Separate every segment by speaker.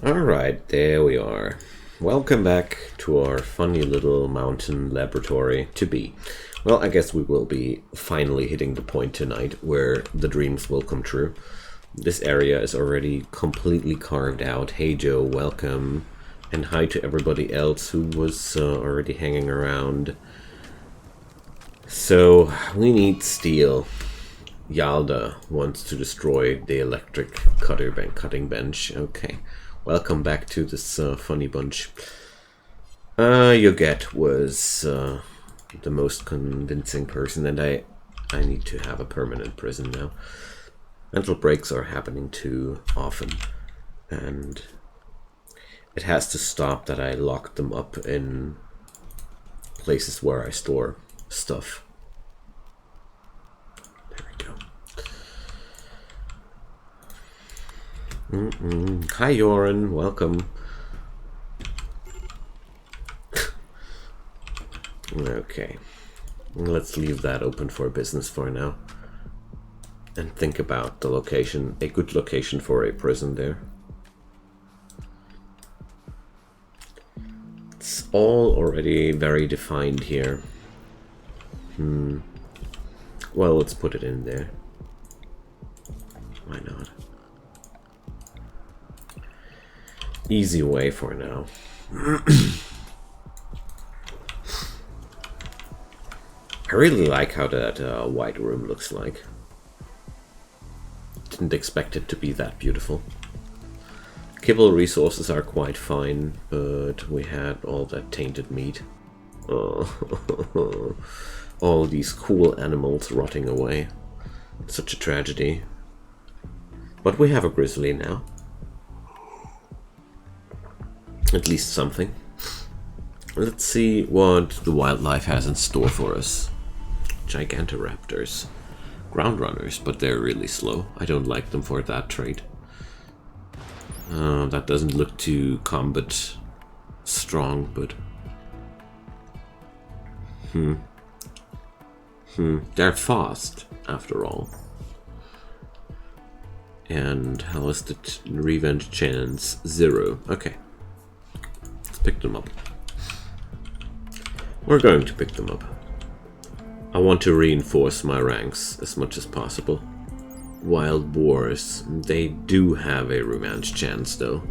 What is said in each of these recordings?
Speaker 1: Alright, there we are. Welcome back to our funny little mountain laboratory to be. Well, I guess we will be finally hitting the point tonight where the dreams will come true. This area is already completely carved out. Hey Joe, welcome. And hi to everybody else who was already hanging around. So, we need steel. Yalda wants to destroy the electric cutting bench. Okay. Welcome back to this funny bunch. Yoget was the most convincing person, and I need to have a permanent prison now. Mental breaks are happening too often, and it has to stop that I lock them up in places where I store stuff. Hi Joran, welcome. Okay, let's leave that open for business for now. And think about the location, a good location for a prison there. It's all already very defined here. Well, let's put it in there. Why not? Easy way for now. I really like how that white room looks like. Didn't expect it to be that beautiful. Kibble resources are quite fine, but we had all that tainted meat. Oh, all these cool animals rotting away. Such a tragedy. But we have a grizzly now. At least something. Let's see what the wildlife has in store for us. Gigantoraptors. Ground runners, but they're really slow. I don't like them for that trait. That doesn't look too combat strong, but... They're fast, after all. And how is the revenge chance? 0. Okay. Pick them up. We're going to pick them up. I want to reinforce my ranks as much as possible. Wild boars, they do have a revenge chance though.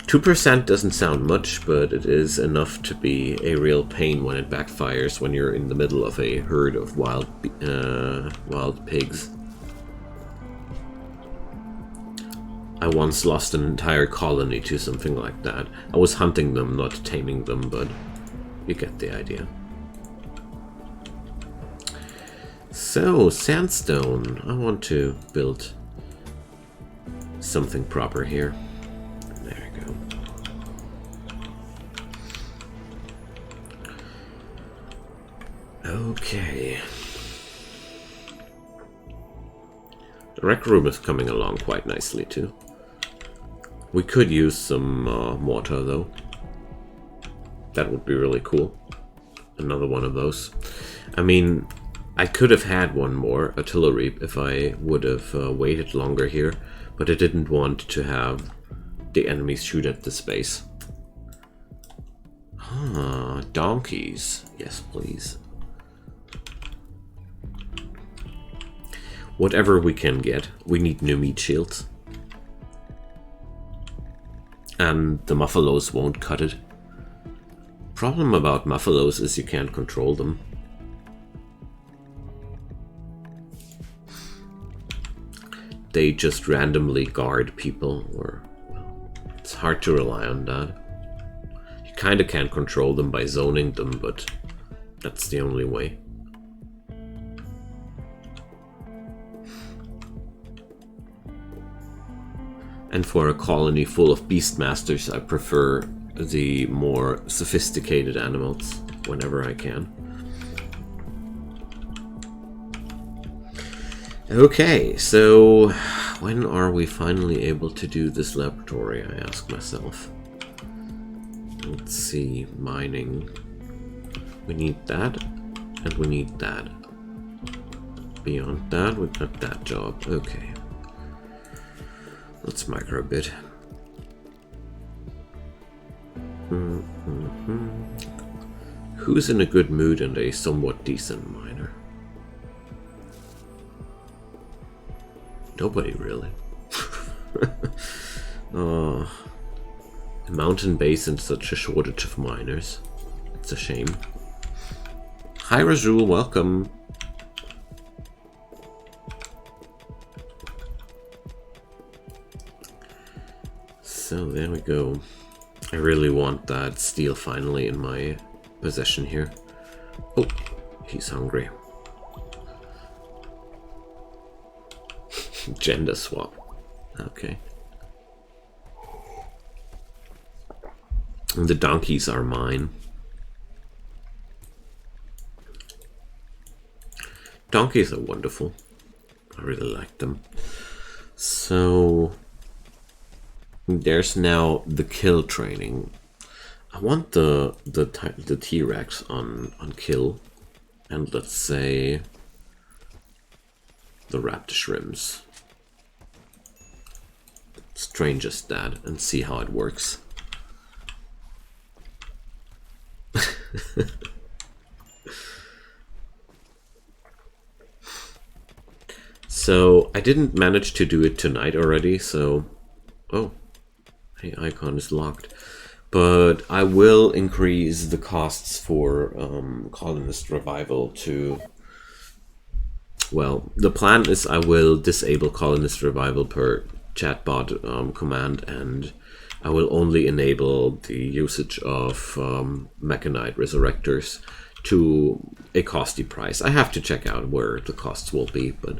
Speaker 1: 2% doesn't sound much, but it is enough to be a real pain when it backfires when you're in the middle of a herd of wild pigs. I once lost an entire colony to something like that. I was hunting them, not taming them, but you get the idea. So, sandstone. I want to build something proper here. There we go. Okay. The rec room is coming along quite nicely too. We could use some mortar though. That would be really cool. Another one of those. I mean, I could have had one more artillery if I would have waited longer here, but I didn't want to have the enemies shoot at the space. Ah, donkeys. Yes, please. Whatever we can get. We need new meat shields. And the muffalos won't cut it. Problem about muffalos is you can't control them. They just randomly guard people, or well, it's hard to rely on that. You kinda can't control them by zoning them, but that's the only way. And for a colony full of beastmasters, I prefer the more sophisticated animals whenever I can. Okay, so when are we finally able to do this laboratory, I ask myself. Let's see, mining. We need that, and we need that. Beyond that, we've got that job. Okay. Let's micro a bit. Who's in a good mood and a somewhat decent miner? Nobody really. Oh, a mountain base and such a shortage of miners. It's a shame. Hi Rajul, welcome. So there we go. I really want that steel finally in my possession here. Oh, he's hungry. Gender swap. Okay. And the donkeys are mine. Donkeys are wonderful. I really like them. So there's now the kill training. I want the T-Rex on kill, and let's say the raptor shrimps. Strangest that and see how it works. So I didn't manage to do it tonight already, so oh, hey, icon is locked. But I will increase the costs for colonist revival to, well, the plan is I will disable colonist revival per chatbot command, and I will only enable the usage of mechanite resurrectors to a costly price. I have to check out where the costs will be, but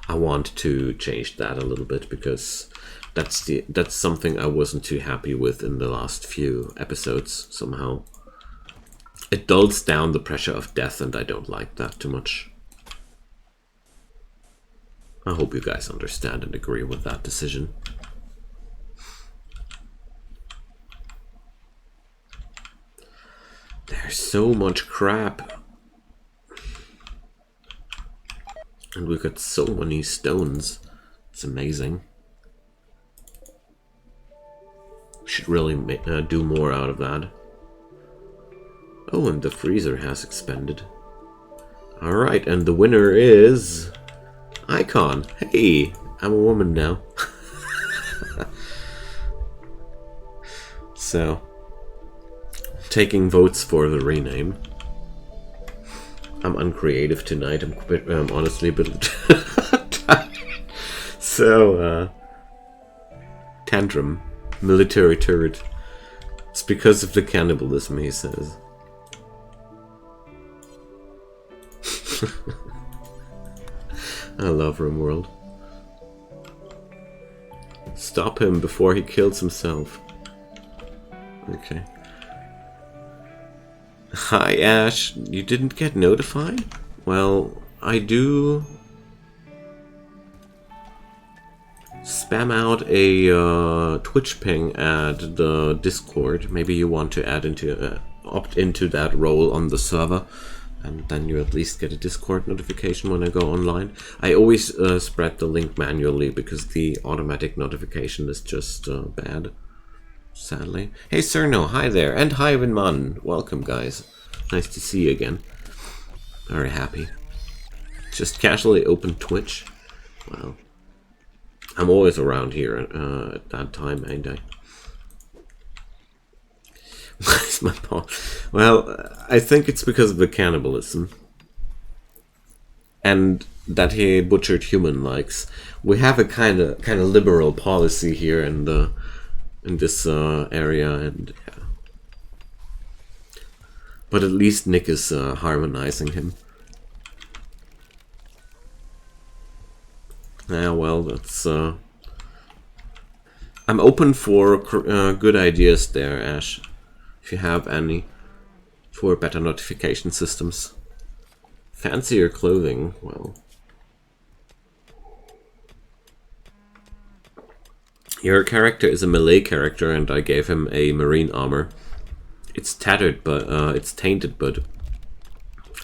Speaker 1: I want to change that a little bit because that's something I wasn't too happy with in the last few episodes somehow. It dulls down the pressure of death, and I don't like that too much. I hope you guys understand and agree with that decision. There's so much crap. And we've got so many stones. It's amazing. Should really do more out of that. Oh, and the freezer has expanded. Alright, and the winner is Icon. Hey, I'm a woman now. So, taking votes for the rename. I'm uncreative tonight. I'm honestly a bit tired. So, Tantrum. Military turret. It's because of the cannibalism, he says. I love RimWorld. Stop him before he kills himself. Okay. Hi Ash, you didn't get notified? Well, I do spam out a Twitch ping at the Discord. Maybe you want to add into opt into that role on the server, and then you at least get a Discord notification when I go online. I always spread the link manually because the automatic notification is just bad, sadly. Hey Cerno, hi there, and hi Vinman. Welcome guys. Nice to see you again. Very happy. Just casually open Twitch. Wow. I'm always around here at that time, ain't I? Where's my paw? Well, I think it's because of the cannibalism. And that he butchered human likes. We have a kind of liberal policy here in this area, and yeah. But at least Nick is harmonizing him. Yeah, well, that's I'm open for good ideas there, Ash, if you have any, for better notification systems. Fancier clothing, well. Your character is a melee character, and I gave him a marine armor. It's tattered, but it's tainted, but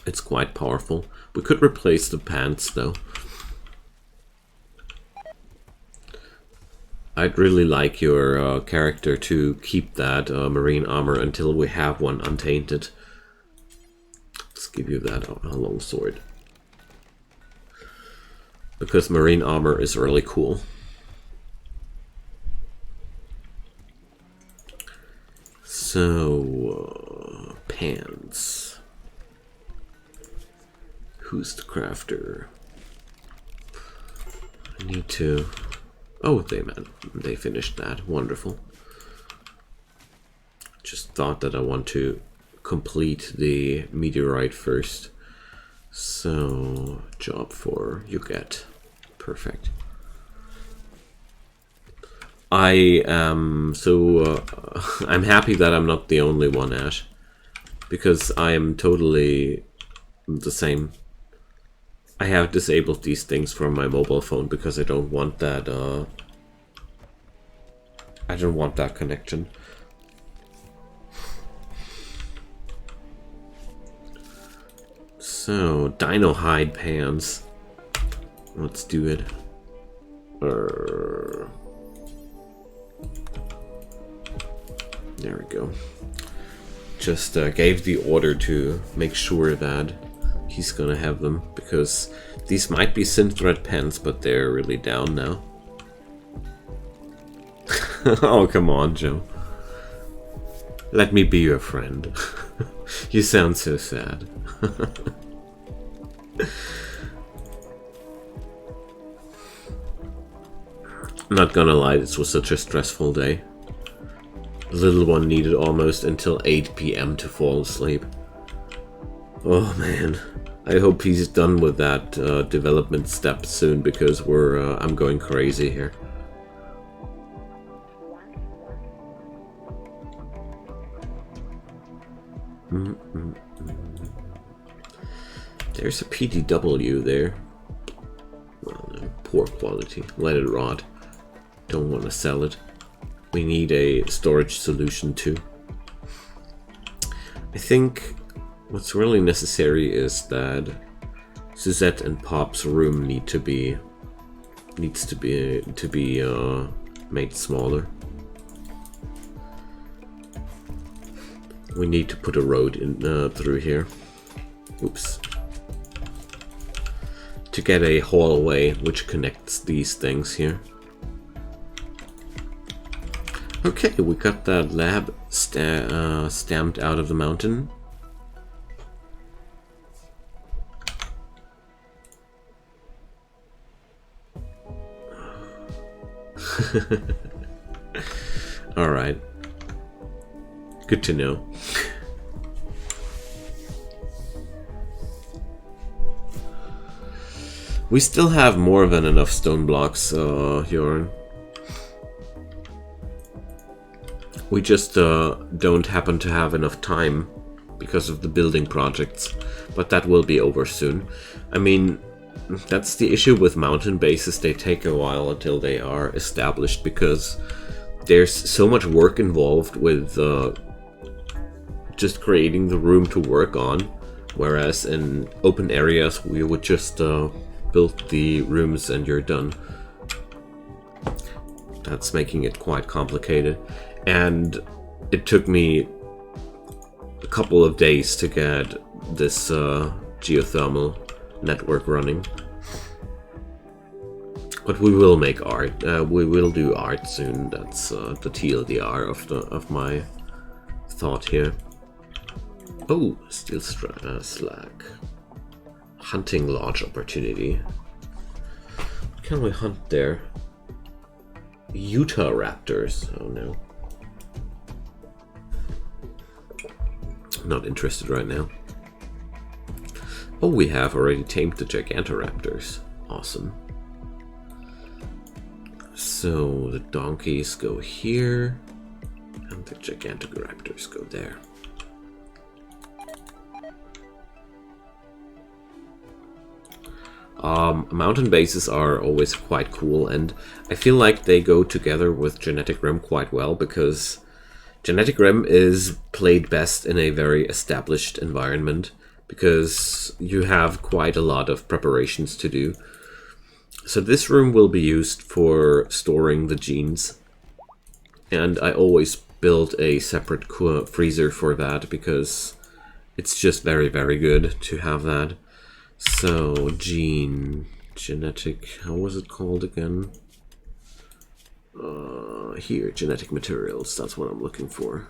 Speaker 1: it's quite powerful. We could replace the pants, though. I'd really like your character to keep that marine armor until we have one untainted. Let's give you that long sword. Because marine armor is really cool. So, pants. Who's the crafter? I need to... Oh, they finished that. Wonderful. Just thought that I want to complete the meteorite first. So, job 4, you get. Perfect. I am I'm happy that I'm not the only one, Ash, because I am totally the same. I have disabled these things from my mobile phone because I don't want that. I don't want that connection. So, dino hide pants. Let's do it. There we go. Just gave the order to make sure that he's gonna have them, because these might be synthread pens, but they're really down now. Oh, come on, Joe. Let me be your friend. You sound so sad. Not gonna lie, this was such a stressful day. The little one needed almost until 8 PM to fall asleep. Oh man, I hope he's done with that development step soon, because I'm going crazy here. There's a PDW there. Well, no, poor quality. Let it rot. Don't want to sell it. We need a storage solution too. I think what's really necessary is that Suzette and Pop's room needs to be made smaller. We need to put a road in through here. Oops. To get a hallway which connects these things here. Okay, we got that lab stamped out of the mountain. Alright. Good to know. We still have more than enough stone blocks, Jorn. We just don't happen to have enough time because of the building projects, but that will be over soon. I mean, that's the issue with mountain bases. They take a while until they are established because there's so much work involved with just creating the room to work on, whereas in open areas we would just build the rooms and you're done. That's making it quite complicated. And it took me a couple of days to get this geothermal network running. But we will make art. We will do art soon. That's the TLDR of my thought here. Oh, steel slag. Hunting lodge opportunity. What can we hunt there? Utah raptors. Oh no. Not interested right now. Oh, we have already tamed the Gigantoraptors. Awesome. So the donkeys go here, and the Gigantoraptors go there. Mountain bases are always quite cool, and I feel like they go together with GeneticRim quite well, because GeneticRim is played best in a very established environment, because you have quite a lot of preparations to do. So this room will be used for storing the genes. And I always build a separate freezer for that because it's just very, very good to have that. So, genetic, how was it called again? Here, genetic materials, that's what I'm looking for.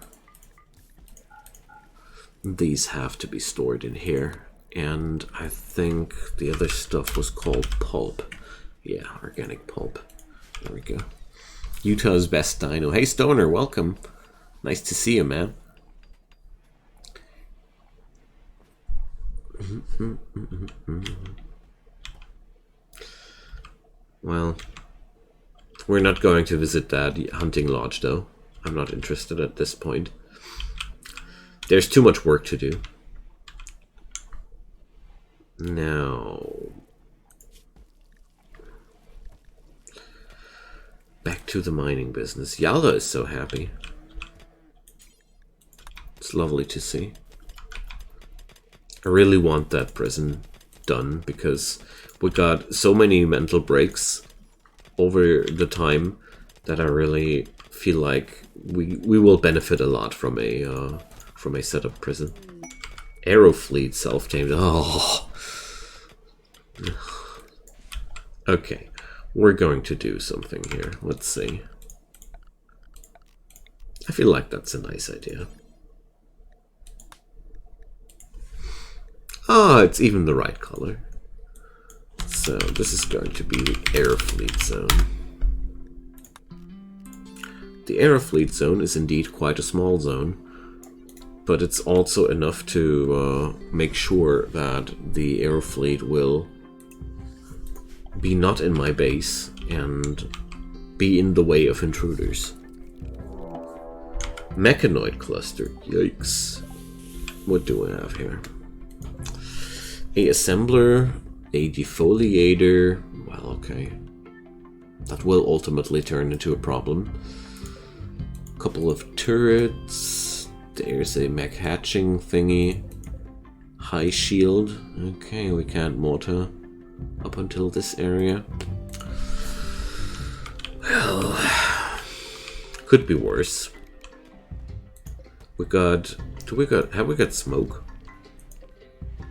Speaker 1: These have to be stored in here. And I think the other stuff was called pulp. Yeah, organic pulp. There we go. Utah's best dino. Hey Stoner, welcome. Nice to see you, man. Well, we're not going to visit that hunting lodge though. I'm not interested at this point. There's too much work to do. Now, back to the mining business. Yalda is so happy. It's lovely to see. I really want that prison done because we got so many mental breaks over the time that I really feel like we will benefit a lot from a setup prison. Aerofleet self-tamed. Oh. Okay, we're going to do something here. Let's see. I feel like that's a nice idea. Ah, it's even the right color. So this is going to be the Aerofleet zone. The Aerofleet zone is indeed quite a small zone, but it's also enough to make sure that the Aerofleet will be not in my base and be in the way of intruders. Mechanoid cluster, yikes. What do I have here? A assembler, a defoliator, well, okay. That will ultimately turn into a problem. Couple of turrets, there's a mech hatching thingy. High shield, okay, we can't mortar up until this area. Well, could be worse. We got, have we got smoke?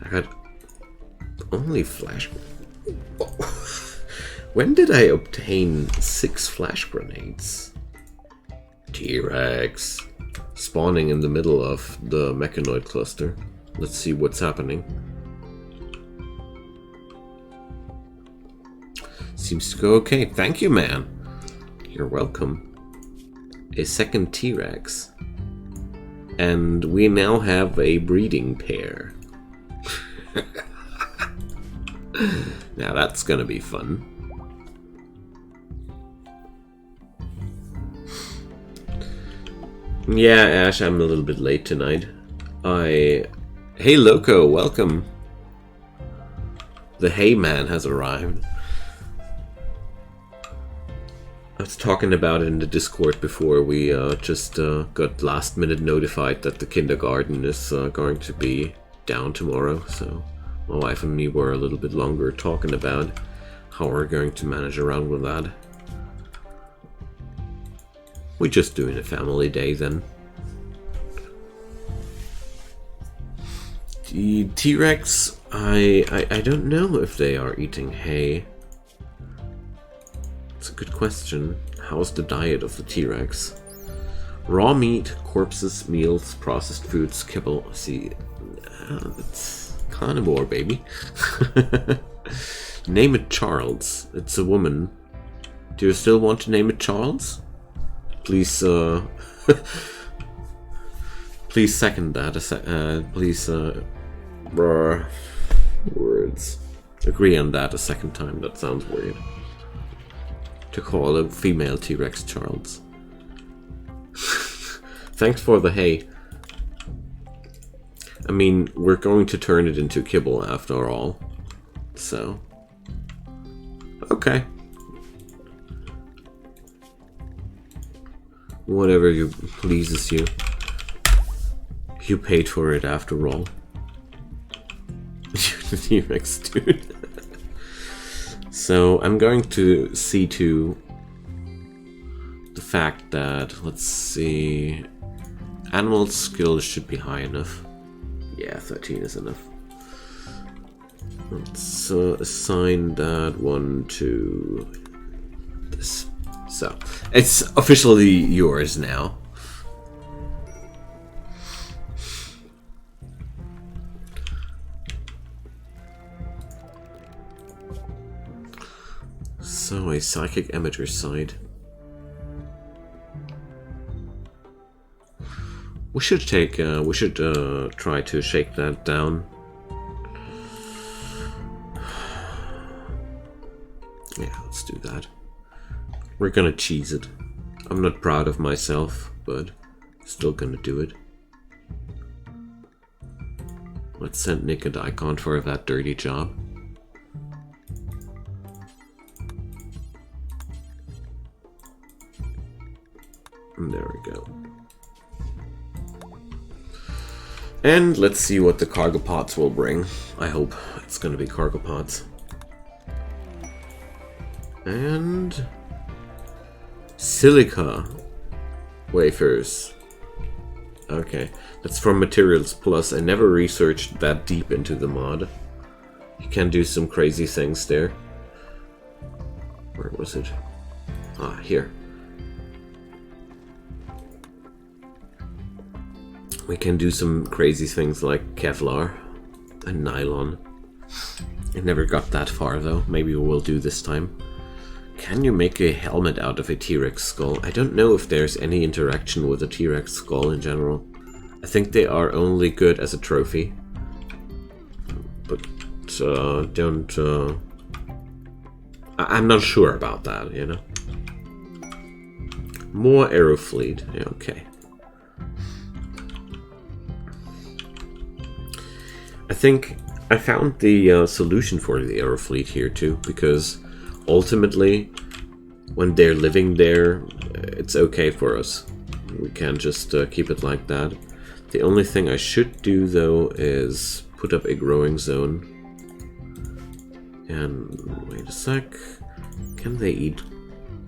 Speaker 1: I got only flash. When did I obtain 6 flash grenades? T-Rex spawning in the middle of the mechanoid cluster. Let's see what's happening. Seems to go okay. Thank you, man. You're welcome. A second T-Rex. And we now have a breeding pair. Now that's gonna be fun. Yeah, Ash, I'm a little bit late tonight. Hey Loco, welcome. The Hey Man has arrived. I was talking about it in the Discord before. We just got last minute notified that the kindergarten is going to be down tomorrow, so my wife and me were a little bit longer talking about how we're going to manage around with that. We're just doing a family day then. The T-Rex, I don't know if they are eating hay. It's a good question. How's the diet of the T-Rex? Raw meat, corpses, meals, processed foods, kibble. See, that's carnivore, baby. Name it Charles. It's a woman. Do you still want to name it Charles? Please, please second that. Please, words. Agree on that a second time. That sounds weird. To call a female T-Rex Charles. Thanks for the hay. I mean, we're going to turn it into kibble after all. So. Okay. Whatever you pleases you. You paid for it after all. T-Rex dude. So I'm going to see to the fact that, let's see, animal skills should be high enough. Yeah, 13 is enough. Let's assign that one to this. So, it's officially yours now. So, a psychic amateur side. We should take. We should try to shake that down. Yeah, let's do that. We're gonna cheese it. I'm not proud of myself, but still gonna do it. Let's send Nick a icon for that dirty job. And there we go. And let's see what the cargo pods will bring. I hope it's gonna be cargo pods. And silica wafers. Okay, that's from Materials Plus. I never researched that deep into the mod. You can do some crazy things there. Where was it? Ah, here. We can do some crazy things like Kevlar and nylon. I never got that far though. Maybe we will do this time. Can you make a helmet out of a T-Rex skull? I don't know if there's any interaction with a T-Rex skull in general. I think they are only good as a trophy. But don't... I'm not sure about that, you know? More Aerofleet. Yeah, okay. I think I found the solution for the Aerofleet here too, because ultimately, when they're living there, it's okay for us. We can just keep it like that. The only thing I should do though is put up a growing zone. And wait a sec. Can they eat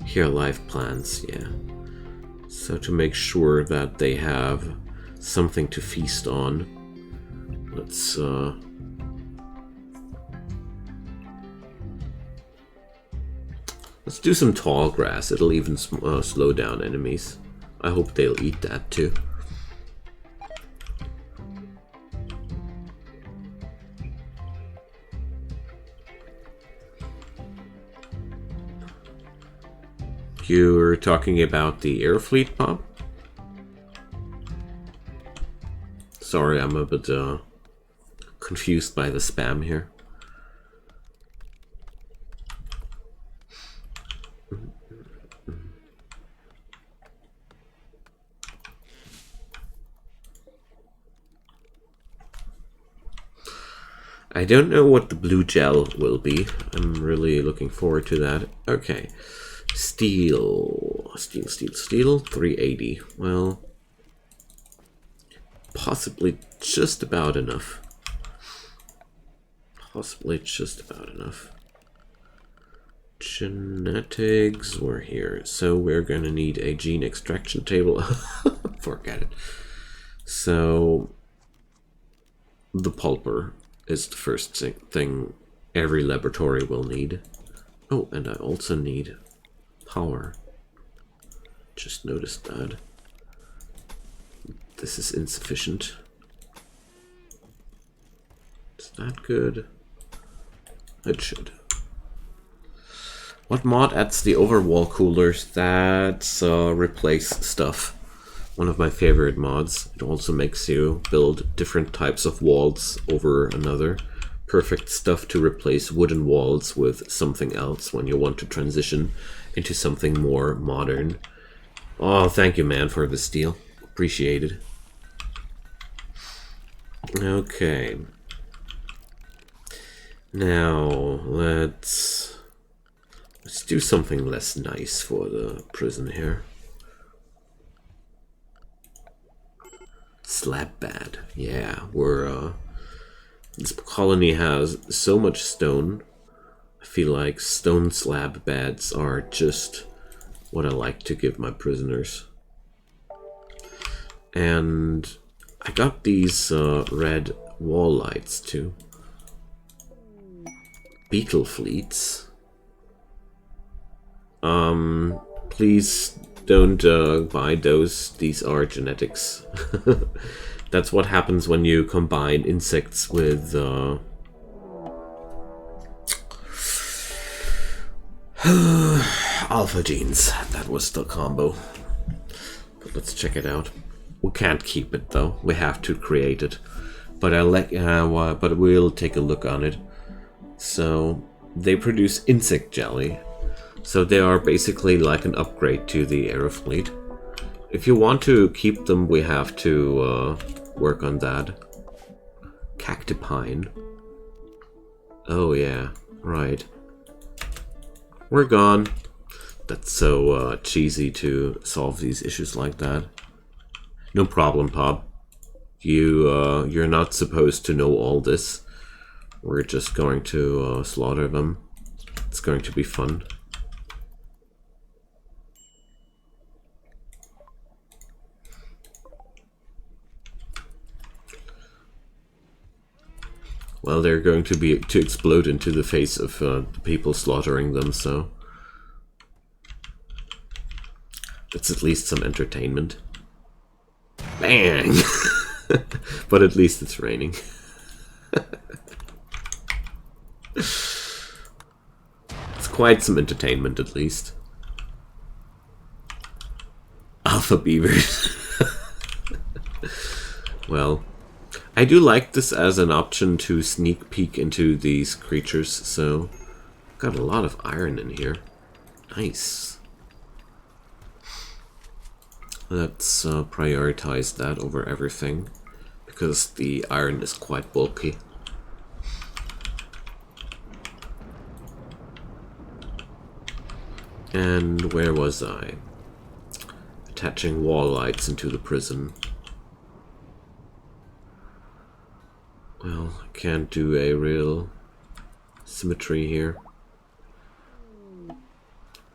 Speaker 1: here live plants? Yeah. So to make sure that they have something to feast on. Let's do some tall grass. It'll even slow down enemies. I hope they'll eat that too. You were talking about the Airfleet, Bob? Sorry, I'm a bit confused by the spam here. I don't know what the blue gel will be. I'm really looking forward to that. Okay. Steel, 380. Well, possibly just about enough. Possibly just about enough. Genetics, we're here. So we're gonna need a gene extraction table. Forget it. So the pulper is the first thing every laboratory will need. Oh, and I also need power. Just noticed that. This is insufficient. Is that good? It should. What mod adds the overwall coolers? That's replace stuff. One of my favorite mods. It also makes you build different types of walls over another. Perfect stuff to replace wooden walls with something else when you want to transition into something more modern. Oh, thank you, man, for the steel. Appreciate it. Okay. Now, let's do something less nice for the prison here. Slab bad. Yeah, we're this colony has so much stone. I feel like stone slab beds are just what I like to give my prisoners. And I got these red wall lights too. Beetle fleets. Please don't buy those. These are genetics. That's what happens when you combine insects with alpha genes. That was the combo. But let's check it out. We can't keep it though. We have to create it. But but we'll take a look on it. So they produce insect jelly. So they are basically like an upgrade to the Aerofleet. If you want to keep them, we have to work on that. Cactipine. Oh yeah, right. We're gone. That's so cheesy to solve these issues like that. No problem, Pop. You're not supposed to know all this. We're just going to slaughter them. It's going to be fun. Well, they're going to explode into the face of the people slaughtering them, so that's at least some entertainment. Bang! But at least it's raining. It's quite some entertainment, at least. Alpha beavers. Well, I do like this as an option to sneak peek into these creatures, so got a lot of iron in here. Nice. Let's prioritize that over everything, because the iron is quite bulky. And where was I? Attaching wall lights into the prison. Well, I can't do a real symmetry here,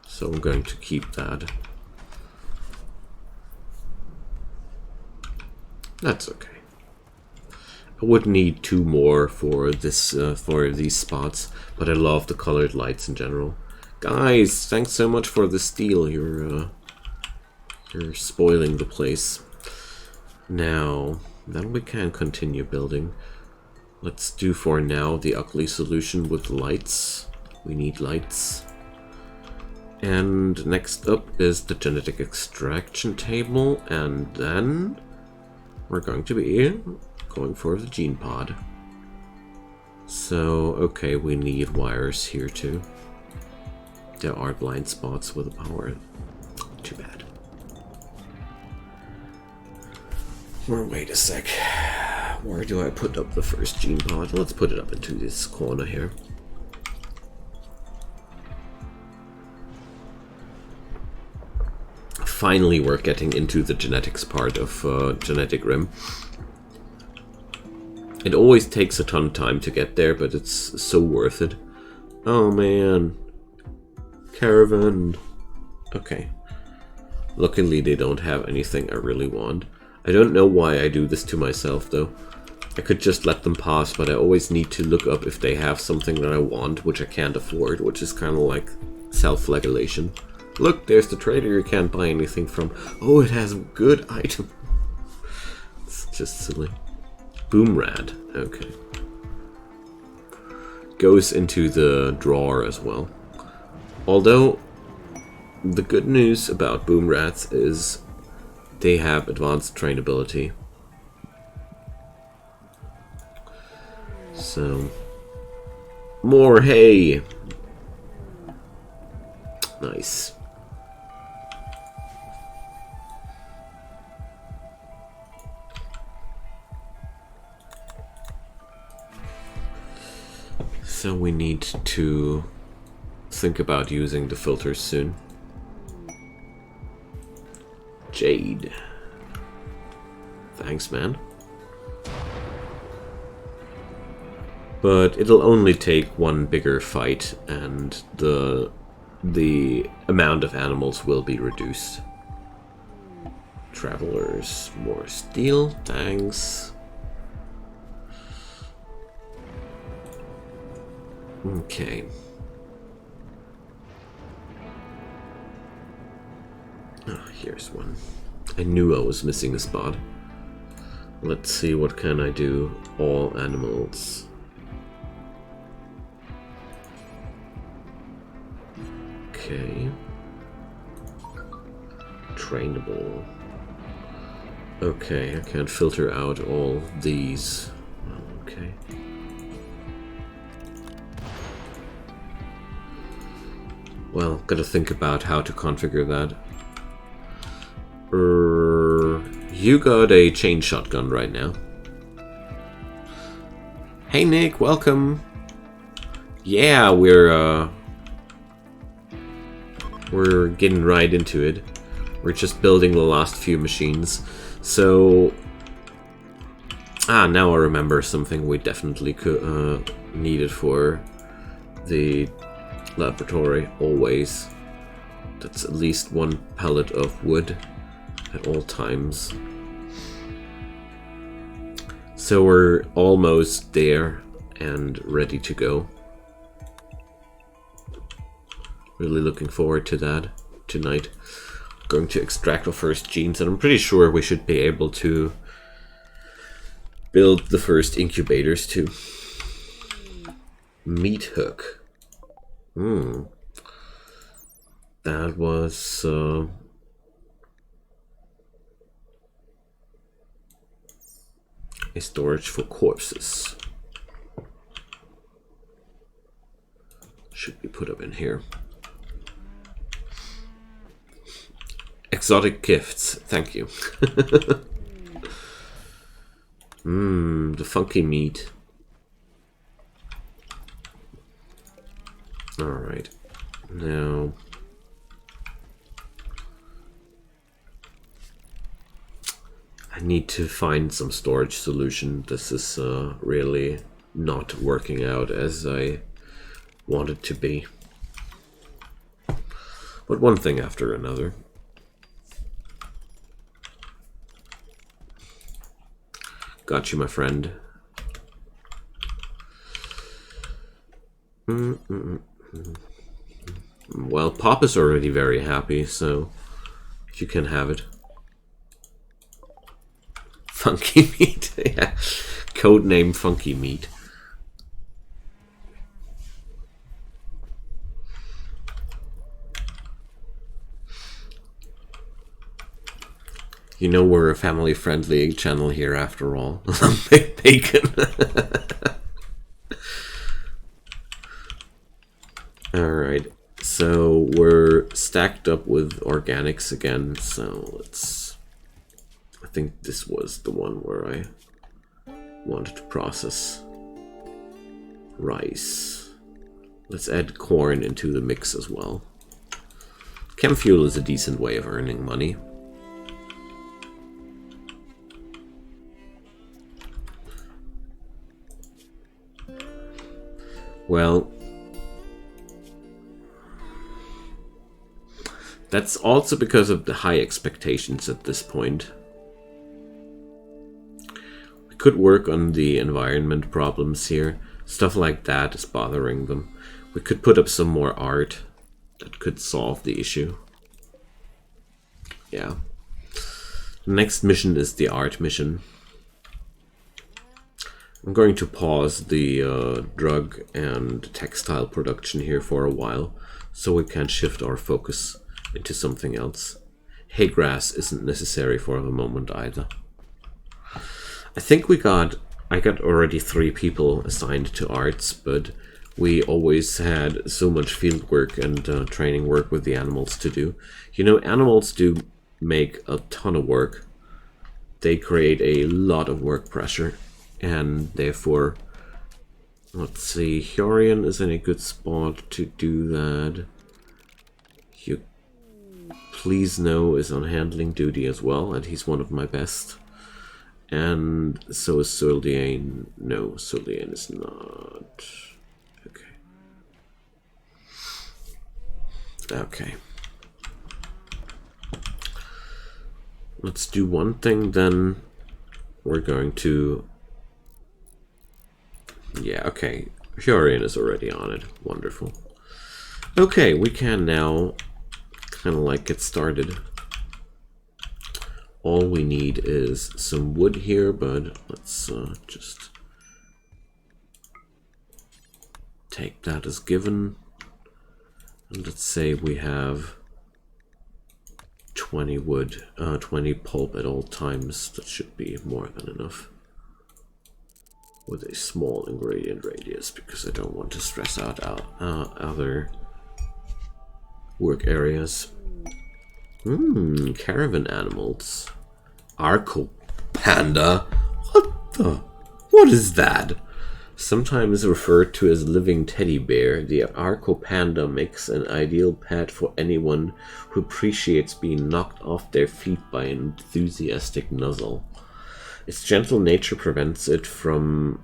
Speaker 1: so I'm going to keep that. That's okay. I would need 2 more for this for these spots, but I love the colored lights in general. Guys, thanks so much for the steel. You're spoiling the place. Now, then we can continue building. Let's do for now the ugly solution with lights. We need lights. And next up is the genetic extraction table, and then we're going to be going for the gene pod. So, okay, we need wires here too. There are blind spots with the power. Too bad. Or wait a sec. Where do I put up the first gene pod? Let's put it up into this corner here. Finally, we're getting into the genetics part of GeneticRim. It always takes a ton of time to get there, but it's so worth it. Oh man. Caravan. Okay. Luckily, they don't have anything I really want. I don't know why I do this to myself, though. I could just let them pass, but I always need to look up if they have something that I want, which I can't afford, which is kind of like self-flagellation. Look, there's the trader you can't buy anything from. Oh, it has a good item. It's just silly. Boomrad. Okay. Goes into the drawer as well. Although, the good news about Boomrats is they have advanced trainability. So, more hay! Nice. So we need to think about using the filters soon. Jade. Thanks, man. But it'll only take one bigger fight, and the amount of animals will be reduced. Travelers, more steel, thanks. Okay. Ah, here's one. I knew I was missing a spot. Let's see, what can I do? All animals. Okay. Trainable. Okay, I can't filter out all these. Okay. Well, gotta think about how to configure that. You got a chain shotgun right now. Hey Nick, welcome. Yeah, we're getting right into it. We're just building the last few machines. So, now I remember something we definitely could needed for the laboratory. Always. That's at least one pallet of wood at all times. So we're almost there and ready to go. Really looking forward to that tonight. Going to extract the first genes, and I'm pretty sure we should be able to build the first incubators too. Meat hook. That was a storage for corpses. Should be put up in here. Exotic gifts, thank you. The funky meat. Alright. Now I need to find some storage solution. This is really not working out as I want it to be. But one thing after another. Got you, my friend. Well, Pop is already very happy, so you can have it. Funky meat, yeah. Codename Funky Meat. You know we're a family-friendly channel here after all. Bacon. Alright, so we're stacked up with organics again, so let's... I think this was the one where I wanted to process rice. Let's add corn into the mix as well. Chem fuel is a decent way of earning money. Well, that's also because of the high expectations at this point. We could work on the environment problems here. Stuff like that is bothering them. We could put up some more art that could solve the issue. Yeah. The next mission is the art mission. I'm going to pause the drug and textile production here for a while, so we can shift our focus into something else. Hay grass isn't necessary for the moment either. I think I got already 3 people assigned to arts, but we always had so much field work and training work with the animals to do. You know, animals do make a ton of work. They create a lot of work pressure. And therefore, let's see, Hurian is in a good spot to do that. You please know is on handling duty as well, and he's one of my best. And so is Soldiane. No, Soldiane is not. Okay. Okay. Let's do one thing then. We're going to... Yeah, okay. Hurian is already on it. Wonderful. Okay, we can now kind of like get started. All we need is some wood here, but let's just take that as given. And let's say we have 20 wood, 20 pulp at all times. That should be more than enough. With a small ingredient radius, because I don't want to stress out other work areas. Caravan animals. Arco panda? What is that? Sometimes referred to as living teddy bear, the Arco panda makes an ideal pet for anyone who appreciates being knocked off their feet by an enthusiastic nuzzle. Its gentle nature prevents it from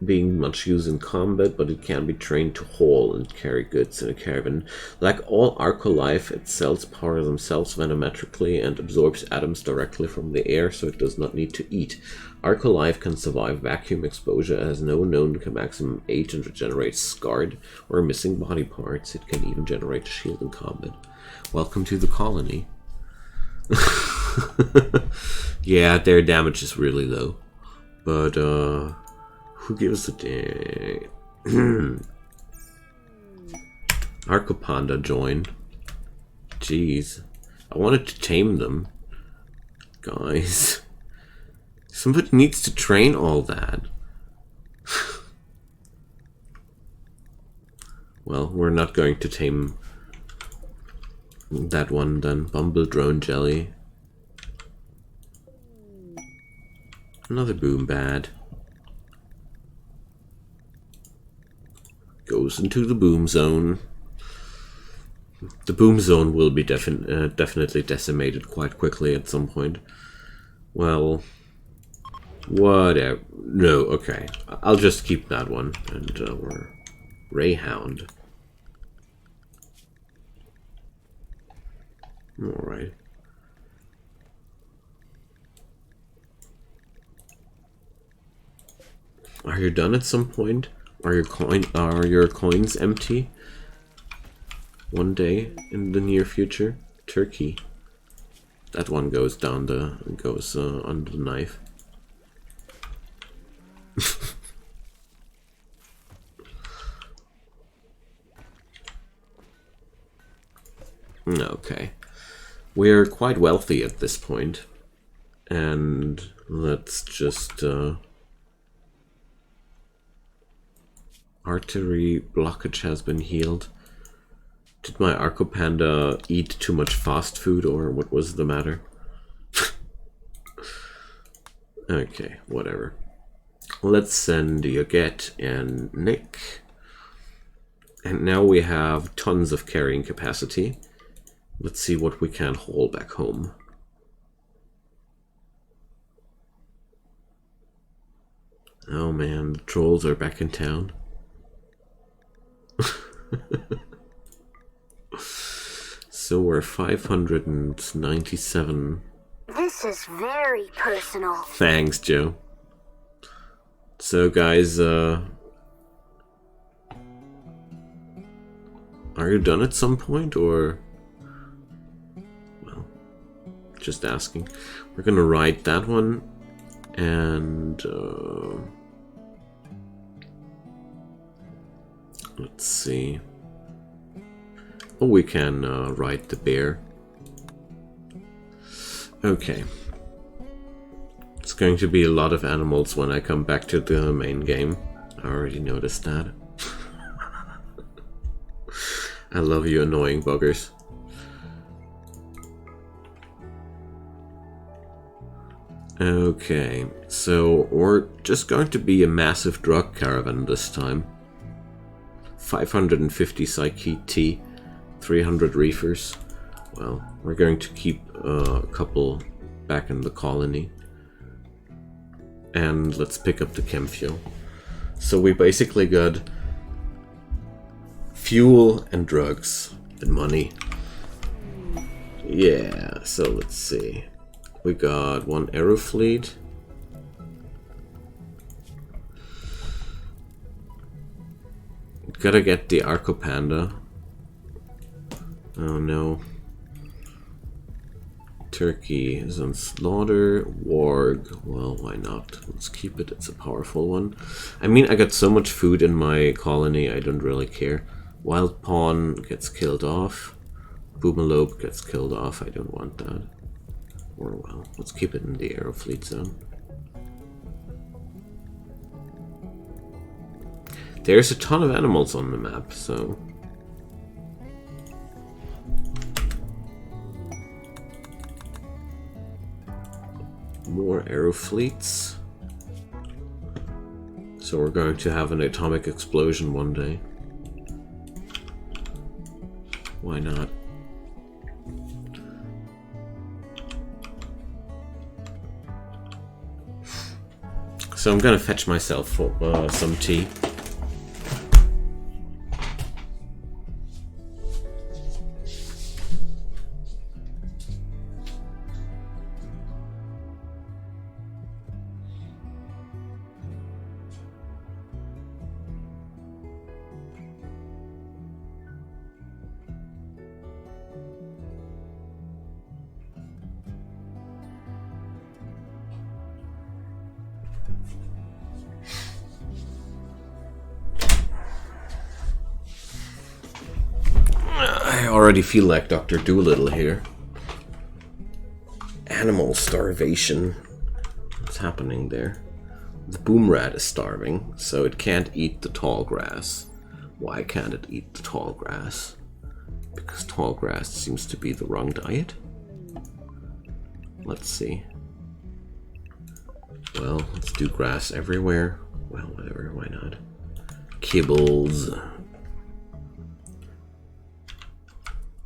Speaker 1: being much used in combat, but it can be trained to haul and carry goods in a caravan. Like all Arco life, its cells power themselves venometrically and absorbs atoms directly from the air, so it does not need to eat. Arco life can survive vacuum exposure, has no known maximum age, and regenerates scarred or missing body parts. It can even generate a shield in combat. Welcome to the colony. Yeah, their damage is really low, but who gives a damn? Arcopanda joined. Jeez, I wanted to tame them, guys. Somebody needs to train all that. Well, we're not going to tame that one then. Bumble drone jelly. Another boom bad. Goes into the boom zone. The boom zone will be definitely decimated quite quickly at some point. Well, whatever. No, okay. I'll just keep that one. And we're Rayhound. Alright. Are you done at some point? Are your coins empty? One day in the near future? Turkey. That one goes down under the knife. Okay. We're quite wealthy at this point. And let's just artery blockage has been healed. Did my Arcopanda eat too much fast food, or what was the matter? Okay, whatever. Let's send Yoget and Nick. And now we have tons of carrying capacity. Let's see what we can haul back home. Oh man, the trolls are back in town. So we're 597.
Speaker 2: This is very personal.
Speaker 1: Thanks, Joe. So guys, are you done at some point, or... Well, just asking. We're gonna ride that one, and let's see. Oh, we can ride the bear. Okay. It's going to be a lot of animals when I come back to the main game. I already noticed that. I love you annoying buggers. Okay, so we're just going to be a massive drug caravan this time. 550 Psyche T, 300 reefers. Well, we're going to keep a couple back in the colony. And let's pick up the chem fuel. So we basically got fuel and drugs and money. Yeah, so let's see. We got one aero fleet. Gotta get the Arco Panda. Oh no. Turkey is on slaughter. Warg, well, why not? Let's keep it, it's a powerful one. I mean, I got so much food in my colony, I don't really care. Wild Pawn gets killed off. Boomalope gets killed off, I don't want that. Or well, let's keep it in the aero fleet zone. There's a ton of animals on the map, so... More aero fleets. So we're going to have an atomic explosion one day. Why not? So I'm gonna fetch myself some tea. I already feel like Dr. Doolittle here. Animal starvation. What's happening there? The boom rat is starving, so it can't eat the tall grass. Why can't it eat the tall grass? Because tall grass seems to be the wrong diet? Let's see. Well, let's do grass everywhere. Well, whatever, why not? Kibbles.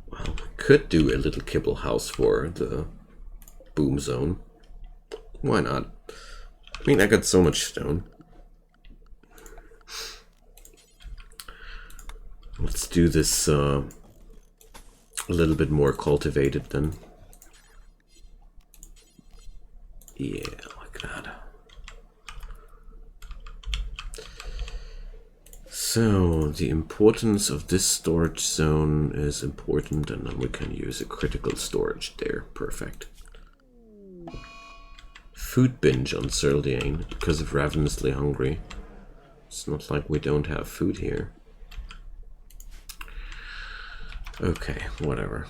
Speaker 1: Well, we could do a little kibble house for the boom zone. Why not? I mean, I got so much stone. Let's do this a little bit more cultivated then. Yeah, like that. So, the importance of this storage zone is important, and then we can use a critical storage there. Perfect. Food binge on Serliane because of ravenously hungry. It's not like we don't have food here. Okay, whatever.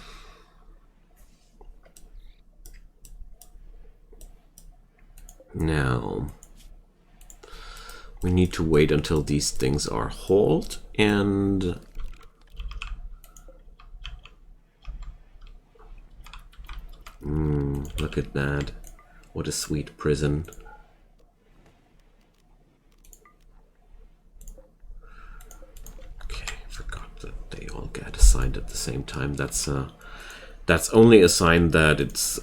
Speaker 1: Now, we need to wait until these things are hauled, and look at that. What a sweet prison. Okay, forgot that they all get assigned at the same time. That's only a sign that it's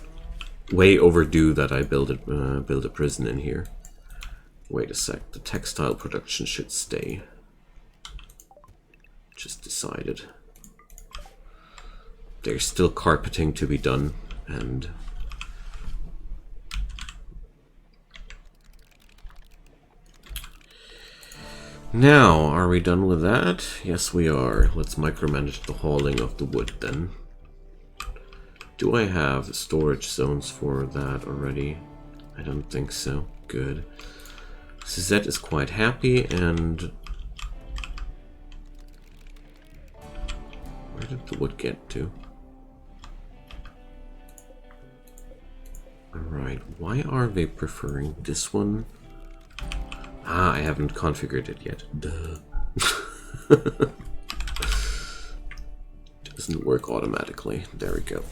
Speaker 1: way overdue that I build a prison in here. Wait a sec, the textile production should stay. Just decided. There's still carpeting to be done, and now, are we done with that? Yes, we are. Let's micromanage the hauling of the wood then. Do I have storage zones for that already? I don't think so. Good. Suzette is quite happy, and where did the wood get to? Alright, why are they preferring this one? Ah, I haven't configured it yet. Duh. Doesn't work automatically. There we go.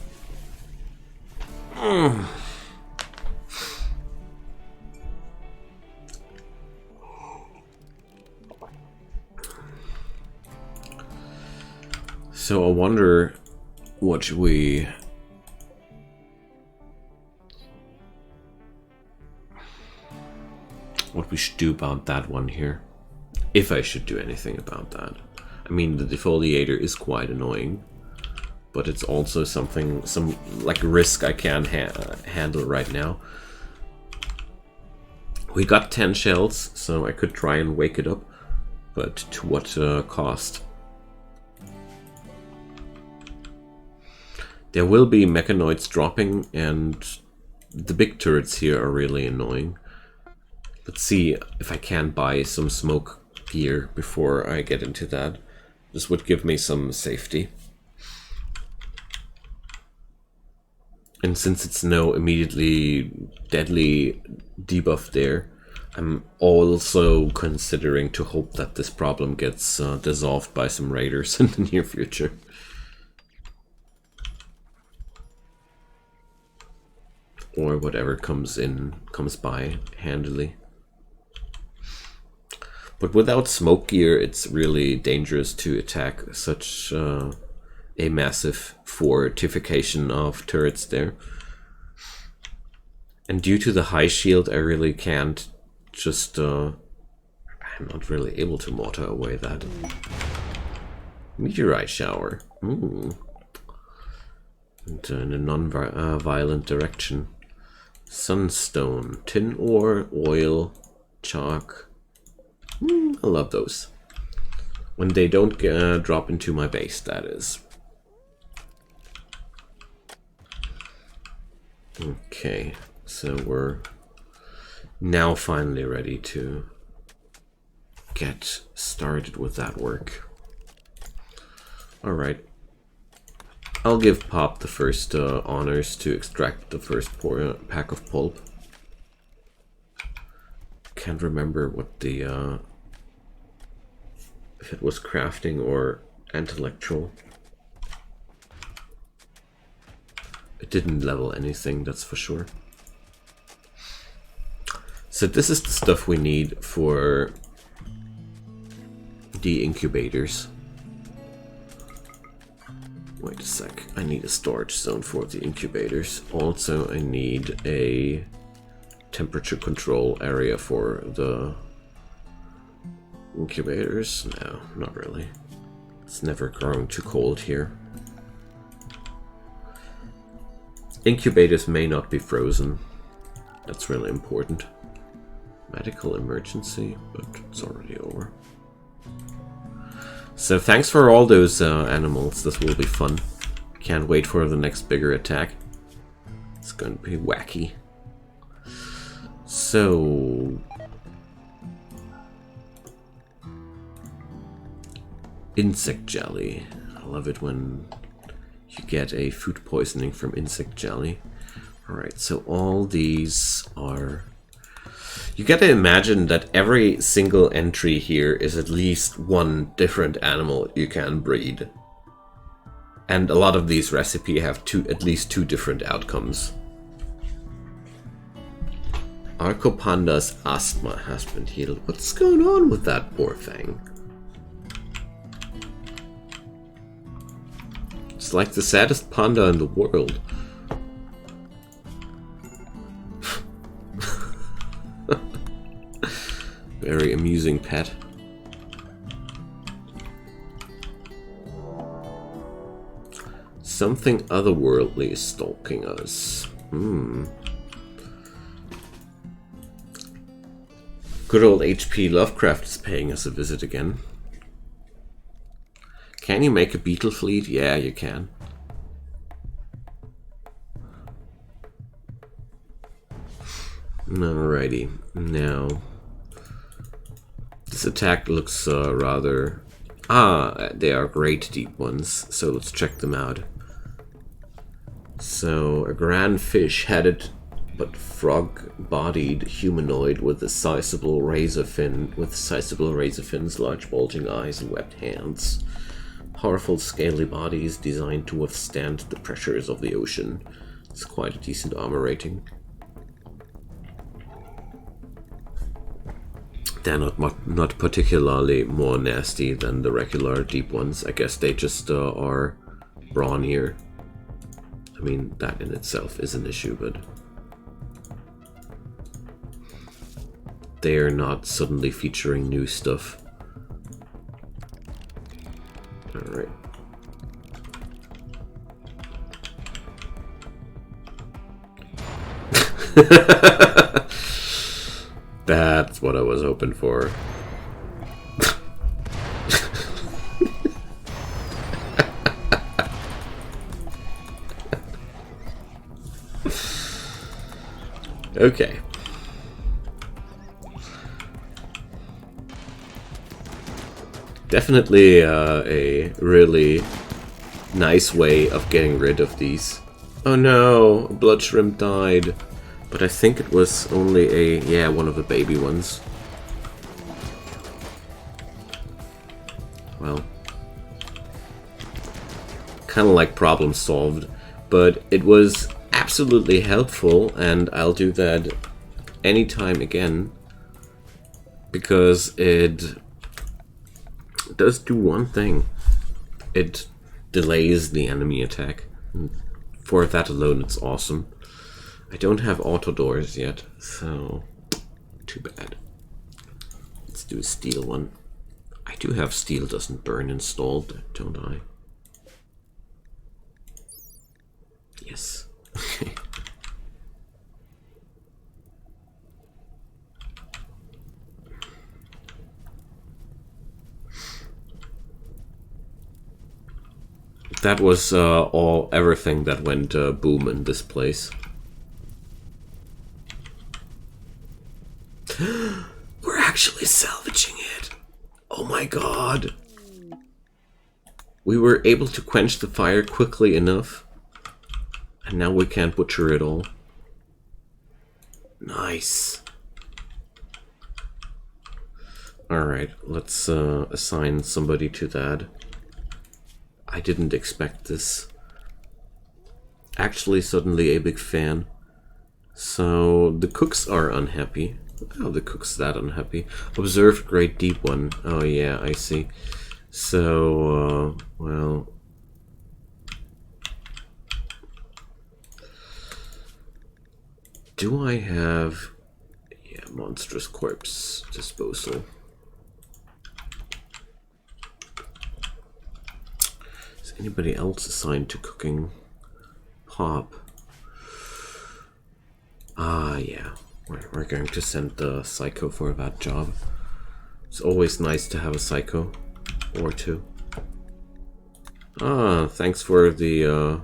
Speaker 1: So I wonder what we... what we should do about that one here. If I should do anything about that. I mean, the defoliator is quite annoying, but it's also something, some like risk I can't handle right now. We got 10 shells, so I could try and wake it up, but to what cost? There will be mechanoids dropping, and the big turrets here are really annoying. Let's see if I can buy some smoke gear before I get into that. This would give me some safety. And since it's no immediately deadly debuff there, I'm also considering to hope that this problem gets dissolved by some raiders in the near future. Or whatever comes by handily. But without smoke gear, it's really dangerous to attack such a massive fortification of turrets there. And due to the high shield, I really can't just... I'm not really able to mortar away that. Meteorite shower. Ooh. And in a non-violent direction. Sunstone, tin ore, oil, chalk. I love those. When they don't drop into my base, that is. Okay, so we're now finally ready to get started with that work. Alright. I'll give Pop the first honors to extract the first pack of pulp. Can't remember what the... if it was crafting or intellectual. It didn't level anything, that's for sure. So this is the stuff we need for the incubators. Wait a sec, I need a storage zone for the incubators. Also, I need a temperature control area for the incubators. No, not really. It's never growing too cold here. Incubators may not be frozen. That's really important. Medical emergency, but it's already over. So thanks for all those animals. This will be fun. Can't wait for the next bigger attack. It's going to be wacky. So... insect jelly. I love it when you get a food poisoning from insect jelly. Alright, so all these are... you gotta imagine that every single entry here is at least one different animal you can breed. And a lot of these recipes have at least two different outcomes. Arcopanda's asthma has been healed. What's going on with that poor thing? It's like the saddest panda in the world. Very amusing pet. Something otherworldly is stalking us. Good old H.P. Lovecraft is paying us a visit again. Can you make a beetle fleet? Yeah, you can. Alrighty, now this attack looks rather... they are great deep ones, so let's check them out. So, a grand fish-headed but frog-bodied humanoid with a sizable razor fin, large bulging eyes, and webbed hands. Powerful scaly bodies designed to withstand the pressures of the ocean. It's quite a decent armor rating. They're not particularly more nasty than the regular deep ones. I guess they just are brawnier. I mean, that in itself is an issue, but... they're not suddenly featuring new stuff. Alright. That's what I was hoping for. Okay. Definitely a really nice way of getting rid of these. Oh no, a blood shrimp died. But I think it was only one of the baby ones. Well, kind of like problem solved, but it was absolutely helpful, and I'll do that anytime again, because it does do one thing. It delays the enemy attack. For that alone, it's awesome. I don't have auto doors yet, so too bad. Let's do a steel one. I do have steel doesn't burn installed, don't I? Yes. Okay. That was everything that went boom in this place. We're actually salvaging it. Oh my god. We were able to quench the fire quickly enough. And now we can't butcher it all. Nice. Alright, let's assign somebody to that. I didn't expect this. Actually, suddenly a big fan. So, the cooks are unhappy. Oh, the cook's that unhappy. Observed great deep one. Oh yeah, I see. So, well... Do I have... Yeah, monstrous corpse disposal. Is anybody else assigned to cooking? Pop. Ah, yeah. We're going to send the psycho for that job. It's always nice to have a psycho or two. Ah, thanks for the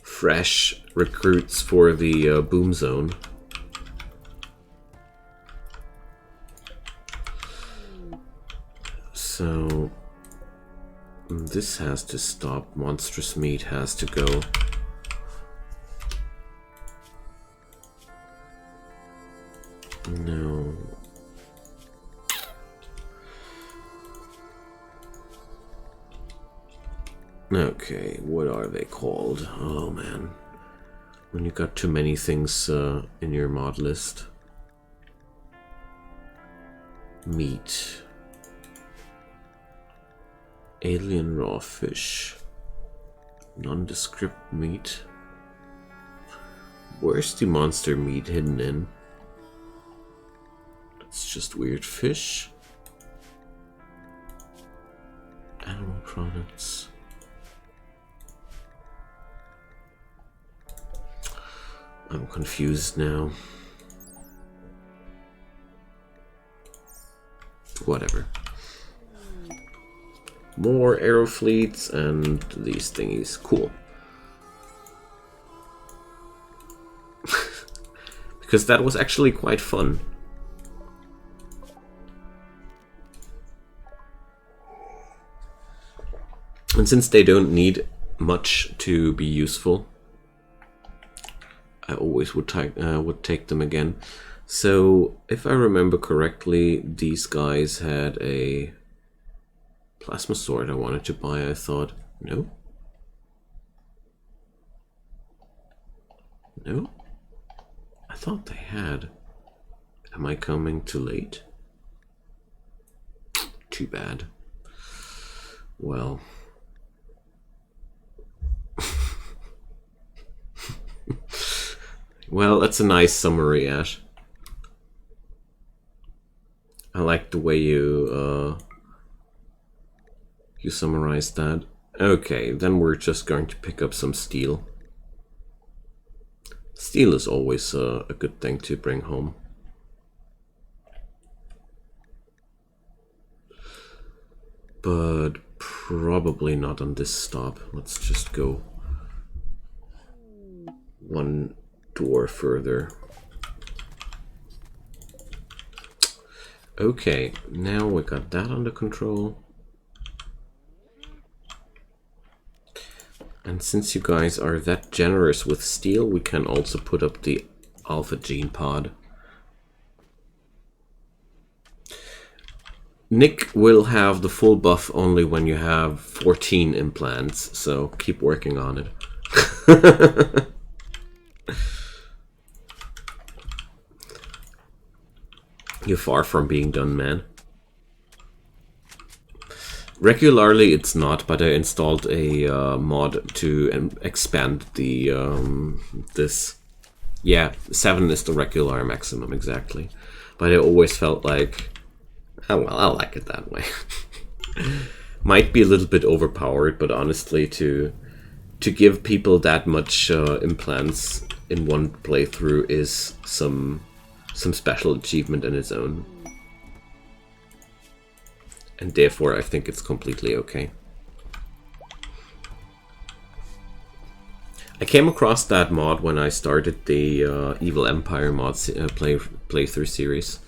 Speaker 1: fresh recruits for the boom zone. So this has to stop. Monstrous meat has to go. No. Okay, what are they called? Oh man. When you got too many things in your mod list. Meat. Alien raw fish. Nondescript meat. Where's the monster meat hidden in? It's just weird fish. Animal products. I'm confused now. Whatever. More arrow fleets and these thingies. Cool. Because that was actually quite fun. And since they don't need much to be useful, I always would take them again. So, if I remember correctly, these guys had a plasma sword I wanted to buy, I thought. No? No? I thought they had. Am I coming too late? Too bad. Well... Well, that's a nice summary, Ash. I like the way you summarized that. Okay, then we're just going to pick up some steel. Steel is always a good thing to bring home. But probably not on this stop. Let's just go one door further. Okay, now we got that under control. And since you guys are that generous with steel, we can also put up the alpha gene pod. Nick will have the full buff only when you have 14 implants, so keep working on it. You're far from being done, man. Regularly it's not, but I installed a mod to expand the this. Yeah, 7 is the regular maximum, exactly. But I always felt like, oh well, I like it that way. Might be a little bit overpowered, but honestly, to give people that much implants in one playthrough is some special achievement in its own. And therefore, I think it's completely okay. I came across that mod when I started the Evil Empire mod playthrough series.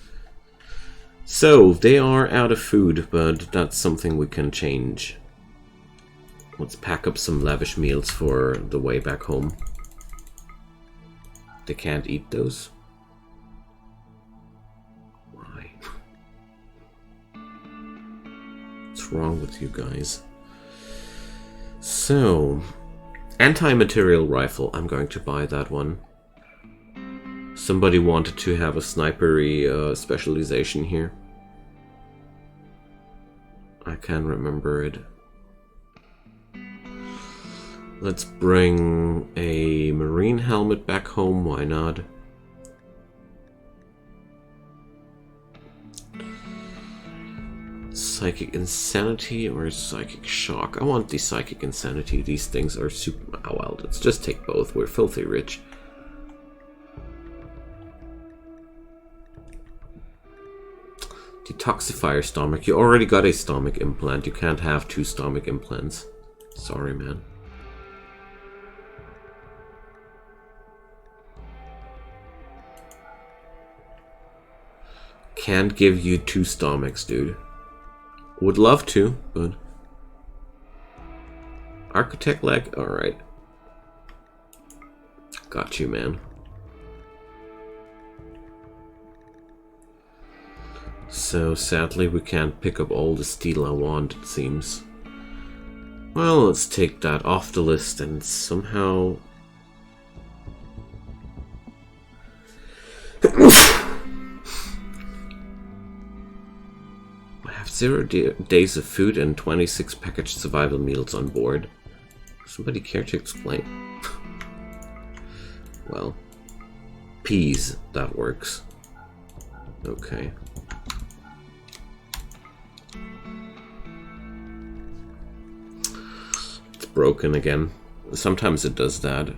Speaker 1: So, they are out of food, but that's something we can change. Let's pack up some lavish meals for the way back home. They can't eat those? Why? What's wrong with you guys? So, anti-material rifle. I'm going to buy that one. Somebody wanted to have a snipery specialization here. I can't remember it. Let's bring a marine helmet back home, why not? Psychic Insanity or Psychic Shock? I want the Psychic Insanity. These things are super... Oh well, let's just take both. We're filthy rich. Detoxifier stomach. You already got a stomach implant. You can't have 2 stomach implants. Sorry, man. Can't give you 2 stomachs, dude. Would love to, but... Architect leg? Alright. Got you, man. So, sadly, we can't pick up all the steel I want, it seems. Well, let's take that off the list and somehow... I have 0 days of food and 26 packaged survival meals on board. Somebody care to explain? Well, peas, that works. Okay. It's broken again. Sometimes it does that.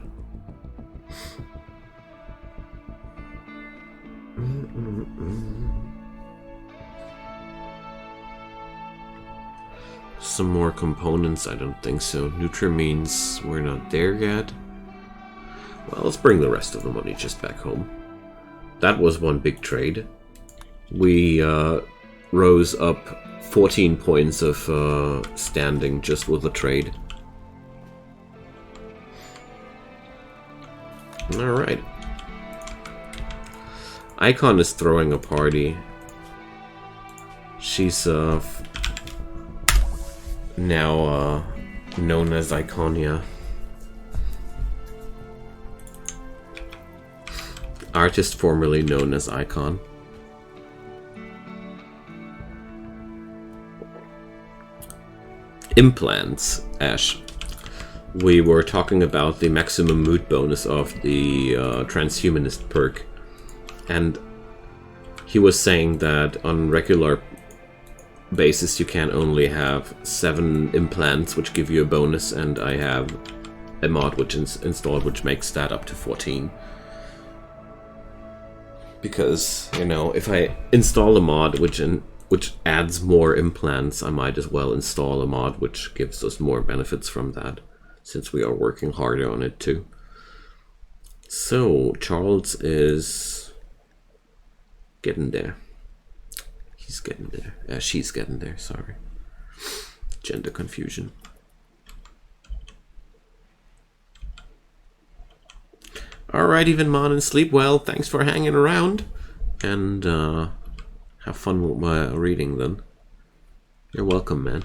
Speaker 1: Some more components? I don't think so. Nutra means we're not there yet. Well, let's bring the rest of the money just back home. That was one big trade. We rose up 14 points of standing just with the trade. Alright. Icon is throwing a party. She's now known as Iconia. Artist formerly known as Icon. Implants, Ash. We were talking about the maximum mood bonus of the transhumanist perk. And he was saying that on regular basis you can only have 7 implants, which give you a bonus, and I have a mod which installed which makes that up to 14. Because, you know, if I install a mod which adds more implants, I might as well install a mod which gives us more benefits from that, since we are working harder on it too. So Charles is getting there. He's getting there. She's getting there, sorry. Gender confusion. Alright, even Mon and sleep well. Thanks for hanging around. And have fun with my reading then. You're welcome, man.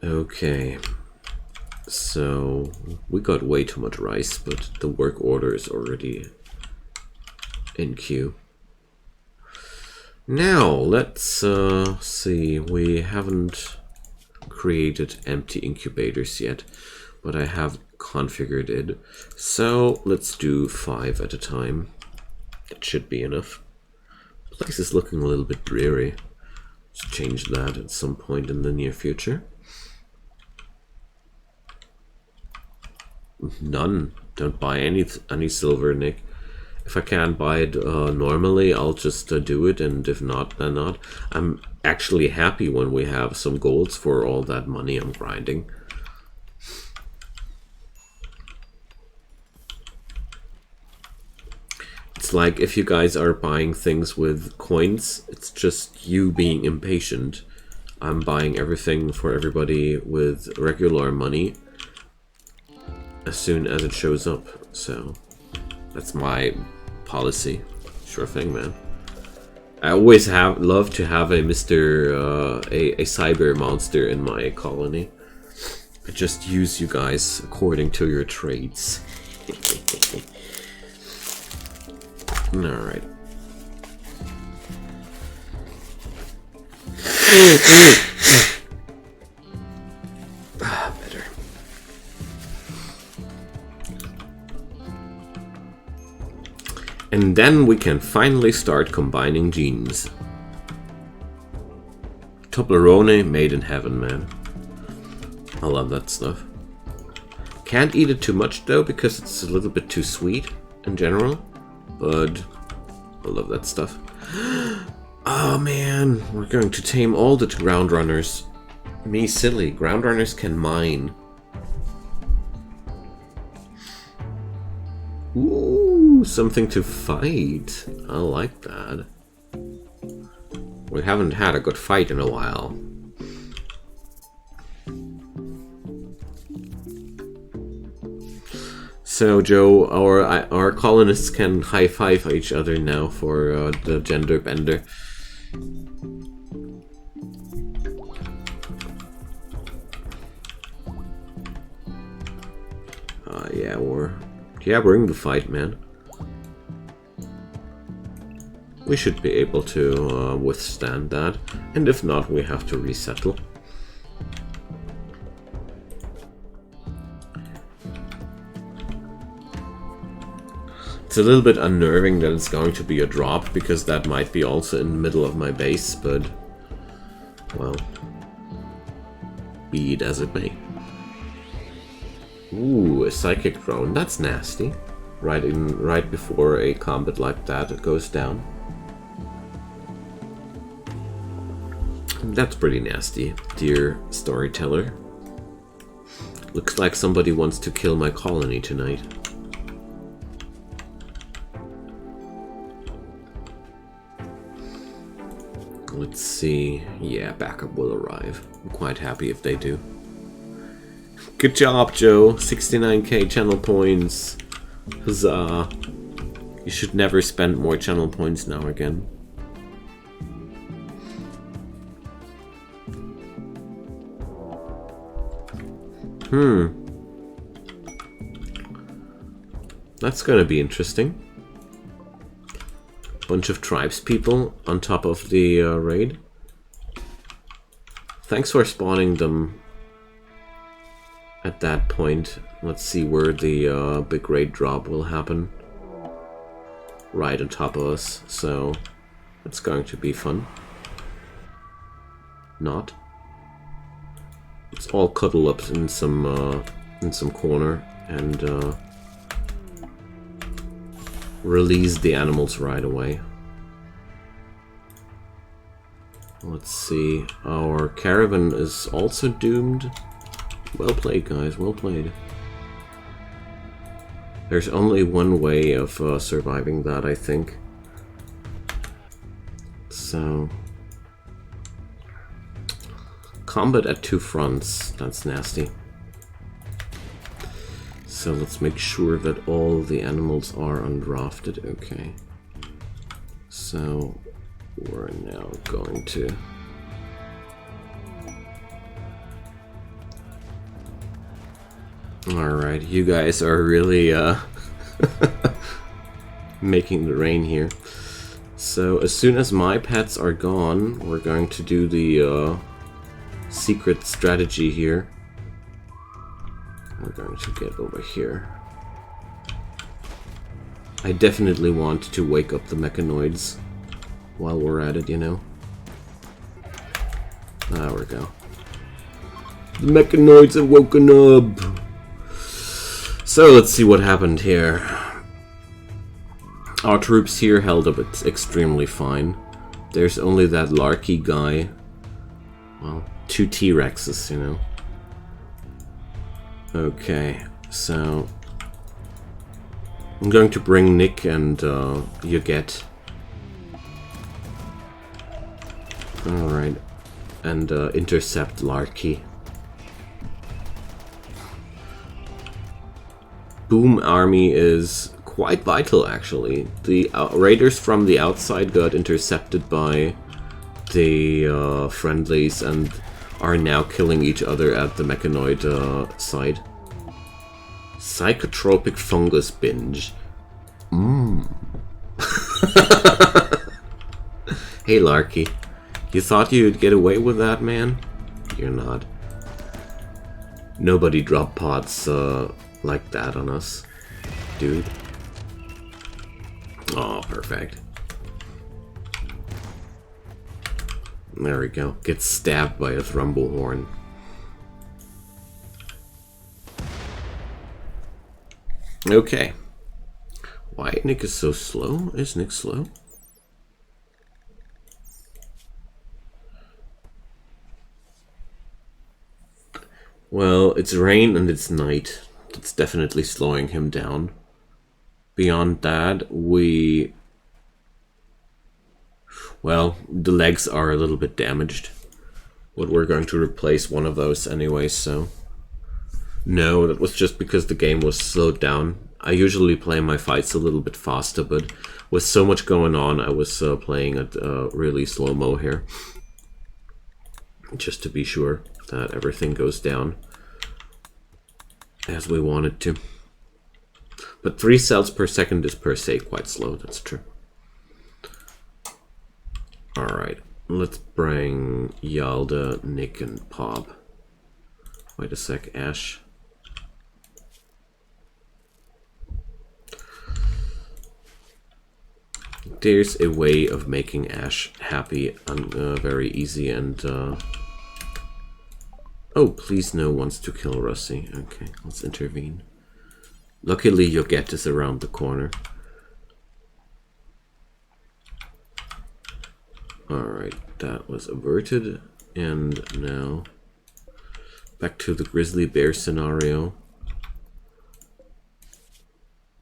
Speaker 1: Okay. So, we got way too much rice, but the work order is already in queue. Now, let's see. We haven't created empty incubators yet, but I have configured it. So, let's do 5 at a time. That should be enough. The place is looking a little bit dreary. Let's change that at some point in the near future. None. Don't buy any silver, Nick. If I can't buy it normally, I'll just do it, and if not, then not. I'm actually happy when we have some golds for all that money I'm grinding. It's like if you guys are buying things with coins, it's just you being impatient. I'm buying everything for everybody with regular money as soon as it shows up, so that's my policy. Sure thing, man. I always love to have a a cyber monster in my colony. I just use you guys according to your traits. Alright. Better. And then we can finally start combining genes. Toblerone made in heaven, man. I love that stuff. Can't eat it too much though, because it's a little bit too sweet in general. But I love that stuff. Oh man, we're going to tame all the ground runners. Me silly, ground runners can mine. Ooh, something to fight. I like that. We haven't had a good fight in a while. So Joe, our colonists can high-five each other now for the gender bender. Yeah, we're in the fight, man. We should be able to withstand that, and if not, we have to resettle. It's a little bit unnerving that it's going to be a drop, because that might be also in the middle of my base, but well, be it as it may. Ooh, a psychic drone. That's nasty. Right before a combat like that goes down. That's pretty nasty, dear storyteller. Looks like somebody wants to kill my colony tonight. Let's see. Yeah, backup will arrive. I'm quite happy if they do. Good job, Joe. 69k channel points. Huzzah. You should never spend more channel points now again. That's gonna be interesting. Bunch of tribes people on top of the raid. Thanks for spawning them at that point. Let's see where the big raid drop will happen. Right on top of us, so it's going to be fun. Not. Let's all cuddle up in some corner and release the animals right away. Let's see. Our caravan is also doomed. Well played, guys. Well played. There's only one way of surviving that, I think. So... combat at 2 fronts. That's nasty. So let's make sure that all the animals are undrafted. Okay. So we're now going to... Alright, you guys are really making the rain here. So as soon as my pets are gone, we're going to do the secret strategy here. We're going to get over here. I definitely want to wake up the mechanoids while we're at it, you know. There we go. The mechanoids have woken up! So let's see what happened here. Our troops here held up extremely fine. There's only that Larky guy. Well, 2 T-Rexes, you know. Okay, so I'm going to bring Nick and Yuget. Alright, and intercept Larky. Boom Army is quite vital, actually. The raiders from the outside got intercepted by the friendlies and are now killing each other at the mechanoid side. Psychotropic fungus binge. Hey Larky, you thought you'd get away with that, man? You're not. Nobody dropped pots like that on us, dude. Oh, perfect. There we go. Gets stabbed by a Thrumbleholm. Okay. Why Nick is so slow? Is Nick slow? Well, it's rain and it's night. It's definitely slowing him down. Beyond that, well, the legs are a little bit damaged. But we're going to replace one of those anyway, so... No, that was just because the game was slowed down. I usually play my fights a little bit faster, but with so much going on, I was playing at really slow-mo here. Just to be sure that everything goes down as we want it to. But 3 cells per second is per se quite slow, that's true. Alright, let's bring Yalda, Nick, and Pop. Wait a sec, Ash. There's a way of making Ash happy and very easy and... Oh, please no wants to kill Rusty. Okay, let's intervene. Luckily, Yuget is around the corner. Alright, that was averted. And now, back to the grizzly bear scenario.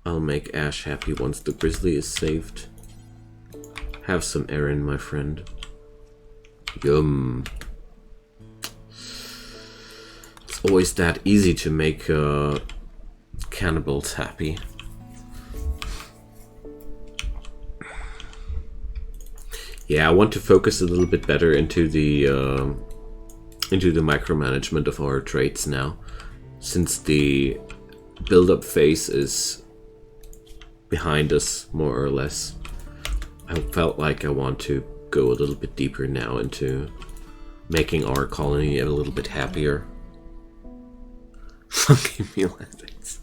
Speaker 1: I'll make Ash happy once the grizzly is saved. Have some Aaron, my friend. Yum. It's always that easy to make cannibals happy. Yeah, I want to focus a little bit better into the micromanagement of our traits now, since the build-up phase is behind us more or less. I felt like I want to go a little bit deeper now into making our colony a little bit happier. Funky meal edits.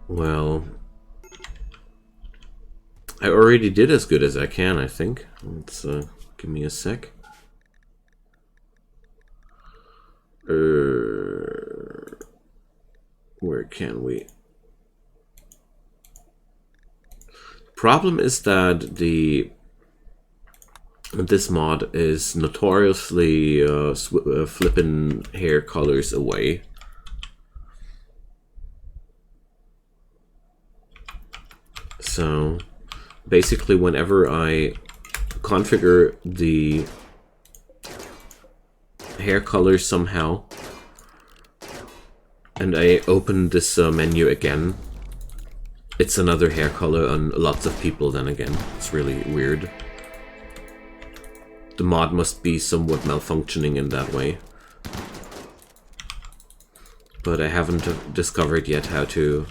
Speaker 1: Well, I already did as good as I can, I think. Let's give me a sec. Where can we? Problem is that this mod is notoriously flipping hair colors away. So basically, whenever I configure the hair color somehow, and I open this menu again, it's another hair color on lots of people then again. It's really weird. The mod must be somewhat malfunctioning in that way. But I haven't discovered yet how to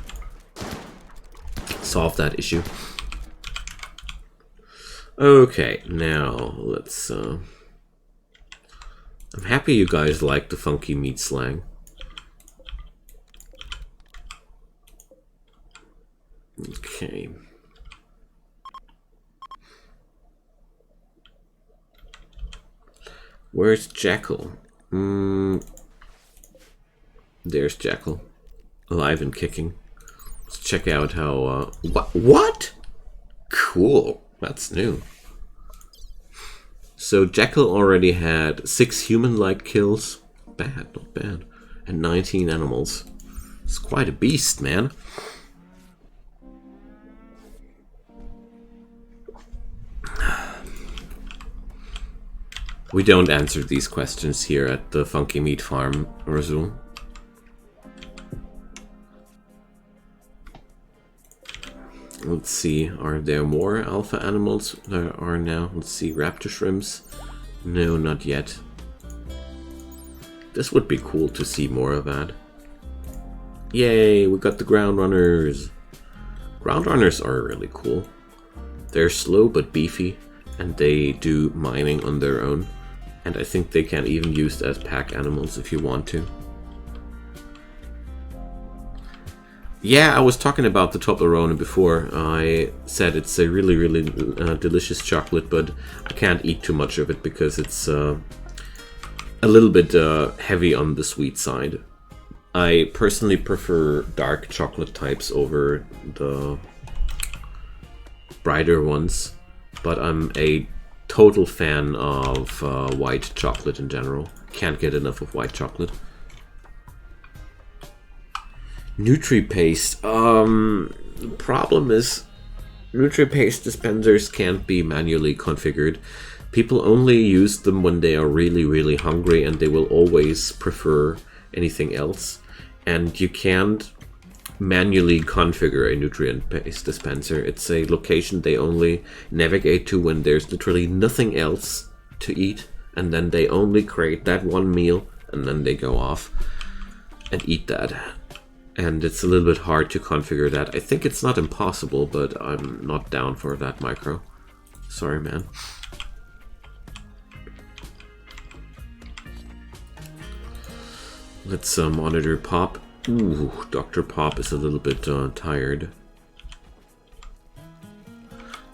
Speaker 1: solve that issue. Okay, now let's... I'm happy you guys like the funky meat slang. Okay. Where's Jackal? There's Jackal. Alive and kicking. Let's check out how... What? Cool. That's new. So Jackal already had 6 human-like kills. Bad, not bad. And 19 animals. It's quite a beast, man. We don't answer these questions here at the Funky Meat Farm, Razul. Let's see, are there more alpha animals? There are now. Let's see, raptor shrimps? No, not yet. This would be cool to see more of that. Yay, we got the ground runners. Ground runners are really cool. They're slow but beefy, and they do mining on their own. And I think they can even used as pack animals if you want to. Yeah, I was talking about the Toblerone before. I said it's a really, really delicious chocolate, but I can't eat too much of it because it's a little bit heavy on the sweet side. I personally prefer dark chocolate types over the brighter ones, but I'm a total fan of white chocolate in general. Can't get enough of white chocolate. NutriPaste. The problem is NutriPaste dispensers can't be manually configured. People only use them when they are really, really hungry, and they will always prefer anything else. And you can't manually configure a nutrient paste dispenser. It's a location they only navigate to when there's literally nothing else to eat, and then they only create that one meal, and then they go off and eat that. And it's a little bit hard to configure that. I think it's not impossible, but I'm not down for that micro. Sorry, man. Let's monitor Pop. Ooh, Dr. Pop is a little bit tired.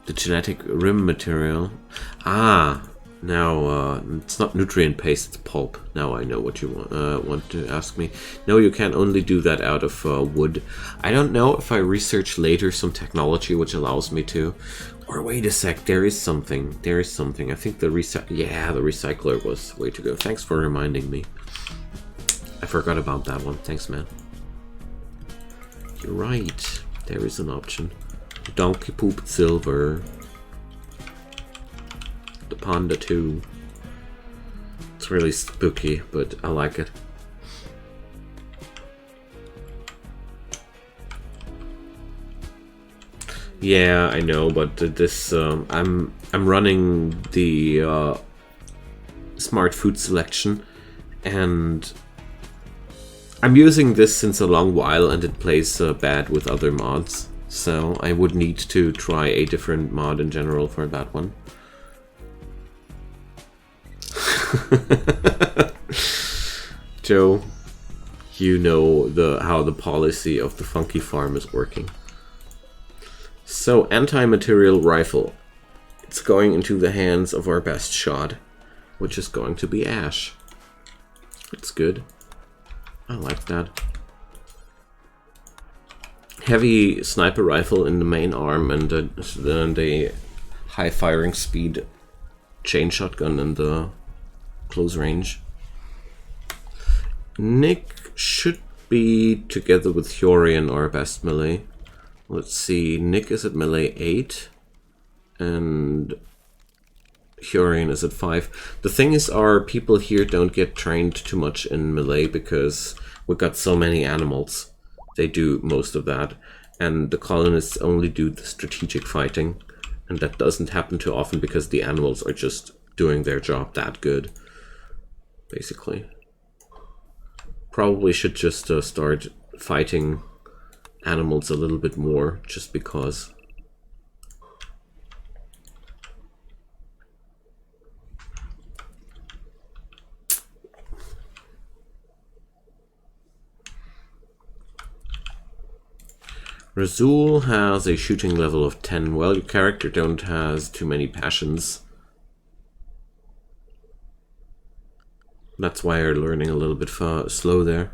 Speaker 1: The GeneticRim material. Ah, now it's not nutrient paste, it's pulp. Now I know what you want to ask me. No, you can only do that out of wood. I don't know if I research later some technology which allows me to. Or wait a sec, there is something. There is something. I think the recycler was way to go. Thanks for reminding me. I forgot about that one. Thanks, man. You're right. There is an option. Donkey poop silver. The panda too. It's really spooky, but I like it. Yeah, I know, but this I'm running the smart food selection, and I'm using this since a long while, and it plays bad with other mods, so I would need to try a different mod in general for that one. Joe, you know how the policy of the Funky Farm is working. So, anti-material rifle. It's going into the hands of our best shot, which is going to be Ash. That's good. I like that. Heavy sniper rifle in the main arm, and then the high firing speed chain shotgun in the close range. Nick should be together with Hurian our best melee. Let's see, Nick is at melee 8 and Hurian is at 5. The thing is, our people here don't get trained too much in melee because we've got so many animals. They do most of that, and the colonists only do the strategic fighting, and that doesn't happen too often because the animals are just doing their job that good, basically. Probably should just start fighting animals a little bit more, just because. Razul has a shooting level of 10. Well, your character don't has too many passions. That's why you're learning a little bit slow there.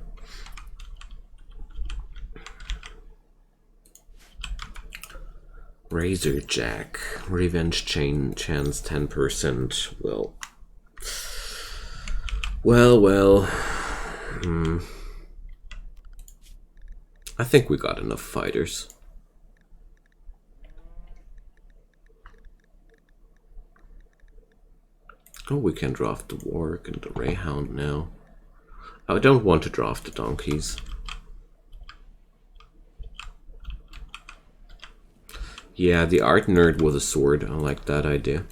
Speaker 1: Razor Jack. Revenge chain chance 10%. Well. I think we got enough fighters. Oh, we can draft the Warg and the Rayhound now. I don't want to draft the donkeys. Yeah, the art nerd with a sword. I like that idea.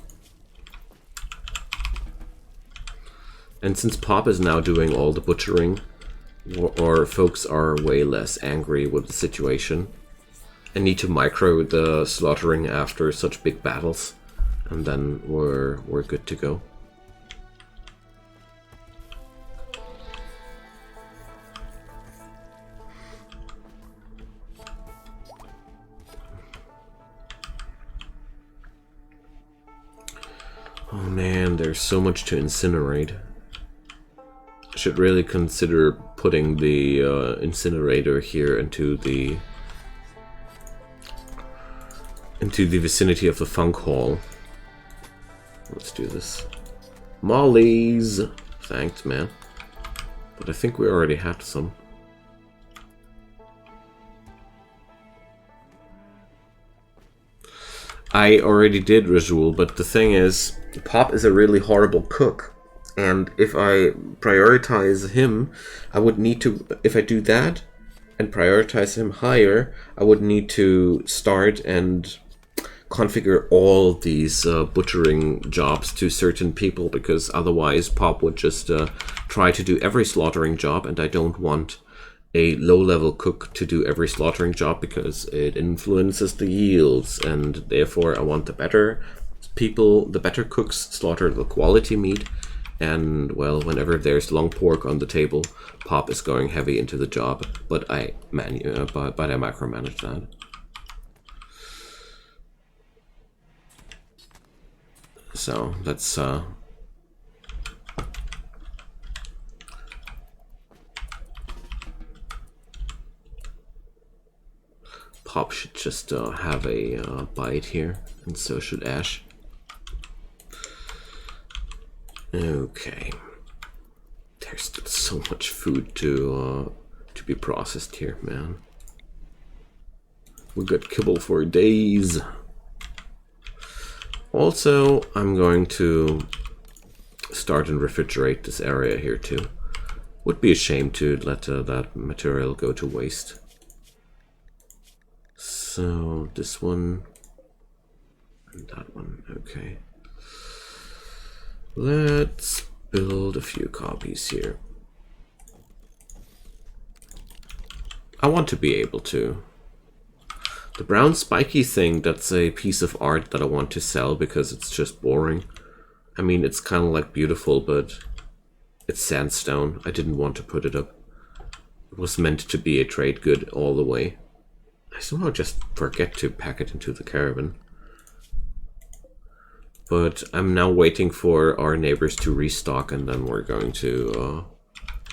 Speaker 1: And since Pop is now doing all the butchering, our folks are way less angry with the situation and need to micro the slaughtering after such big battles, and then we're good to go. Oh man, there's so much to incinerate. I should really consider putting the incinerator here into the vicinity of the Funk Hall. Let's do this. Mollies! Thanks, man. But I think we already had some. I already did Razul, but the thing is, Pop is a really horrible cook. And if I prioritize him, I would need to, if I do that and prioritize him higher, I would need to start and configure all these butchering jobs to certain people, because otherwise Pop would just try to do every slaughtering job, and I don't want a low-level cook to do every slaughtering job because it influences the yields, and therefore I want the better people, the better cooks slaughter the quality meat. And well, whenever there's long pork on the table, Pop is going heavy into the job, but I micromanage that. So let's Pop should just have a bite here, and so should Ash. Okay. There's still so much food to be processed here, man. We got kibble for days. Also, I'm going to start and refrigerate this area here too. Would be a shame to let that material go to waste. So this one and that one, okay. Let's build a few copies here. I want to be able to. The brown spiky thing, that's a piece of art that I want to sell because it's just boring. I mean, it's kind of like beautiful, but It's sandstone. I didn't want to put it up. It was meant to be a trade good all the way. I somehow just forget to pack it into the caravan. But I'm now waiting for our neighbors to restock, and then we're going to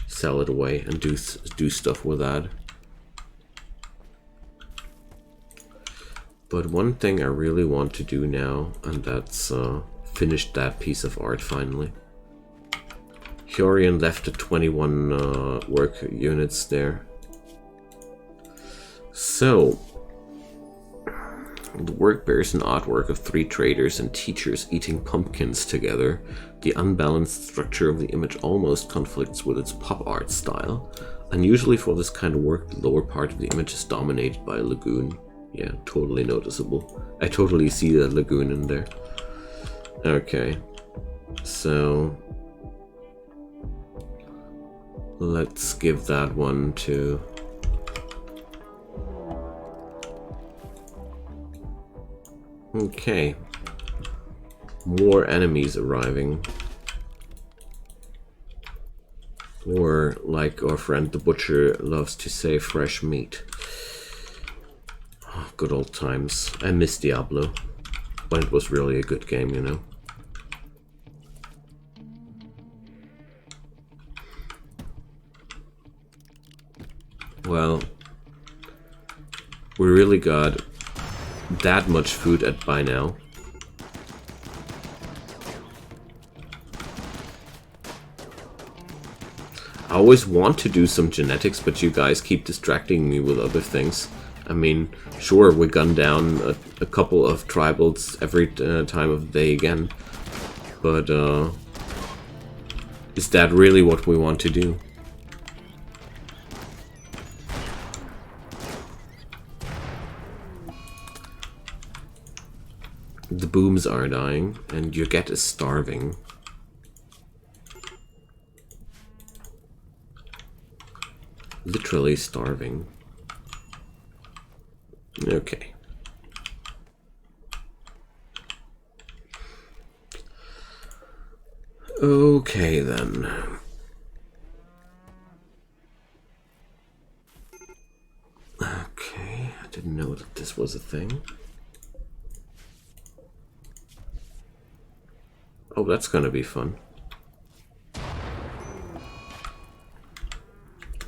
Speaker 1: sell it away and do stuff with that. But one thing I really want to do now, and that's finish that piece of art finally. Hurian left the 21 work units there. So, the work bears an artwork of 3 traders and teachers eating pumpkins together. The unbalanced structure of the image almost conflicts with its pop art style. Unusually for this kind of work, the lower part of the image is dominated by a lagoon. Yeah, totally noticeable. I totally see that lagoon in there. Okay, so let's give that one to... Okay. More enemies arriving. Or, like our friend the butcher loves to say, fresh meat. Oh, good old times. I miss Diablo. But it was really a good game, you know. Well, we really got that much food by now. I always want to do some genetics, but you guys keep distracting me with other things. I mean, sure, we gun down a couple of tribals every time of the day again, but is that really what we want to do? The booms are dying, and your get is starving. Literally starving. Okay. Okay then. Okay, I didn't know that this was a thing. Oh, that's gonna be fun.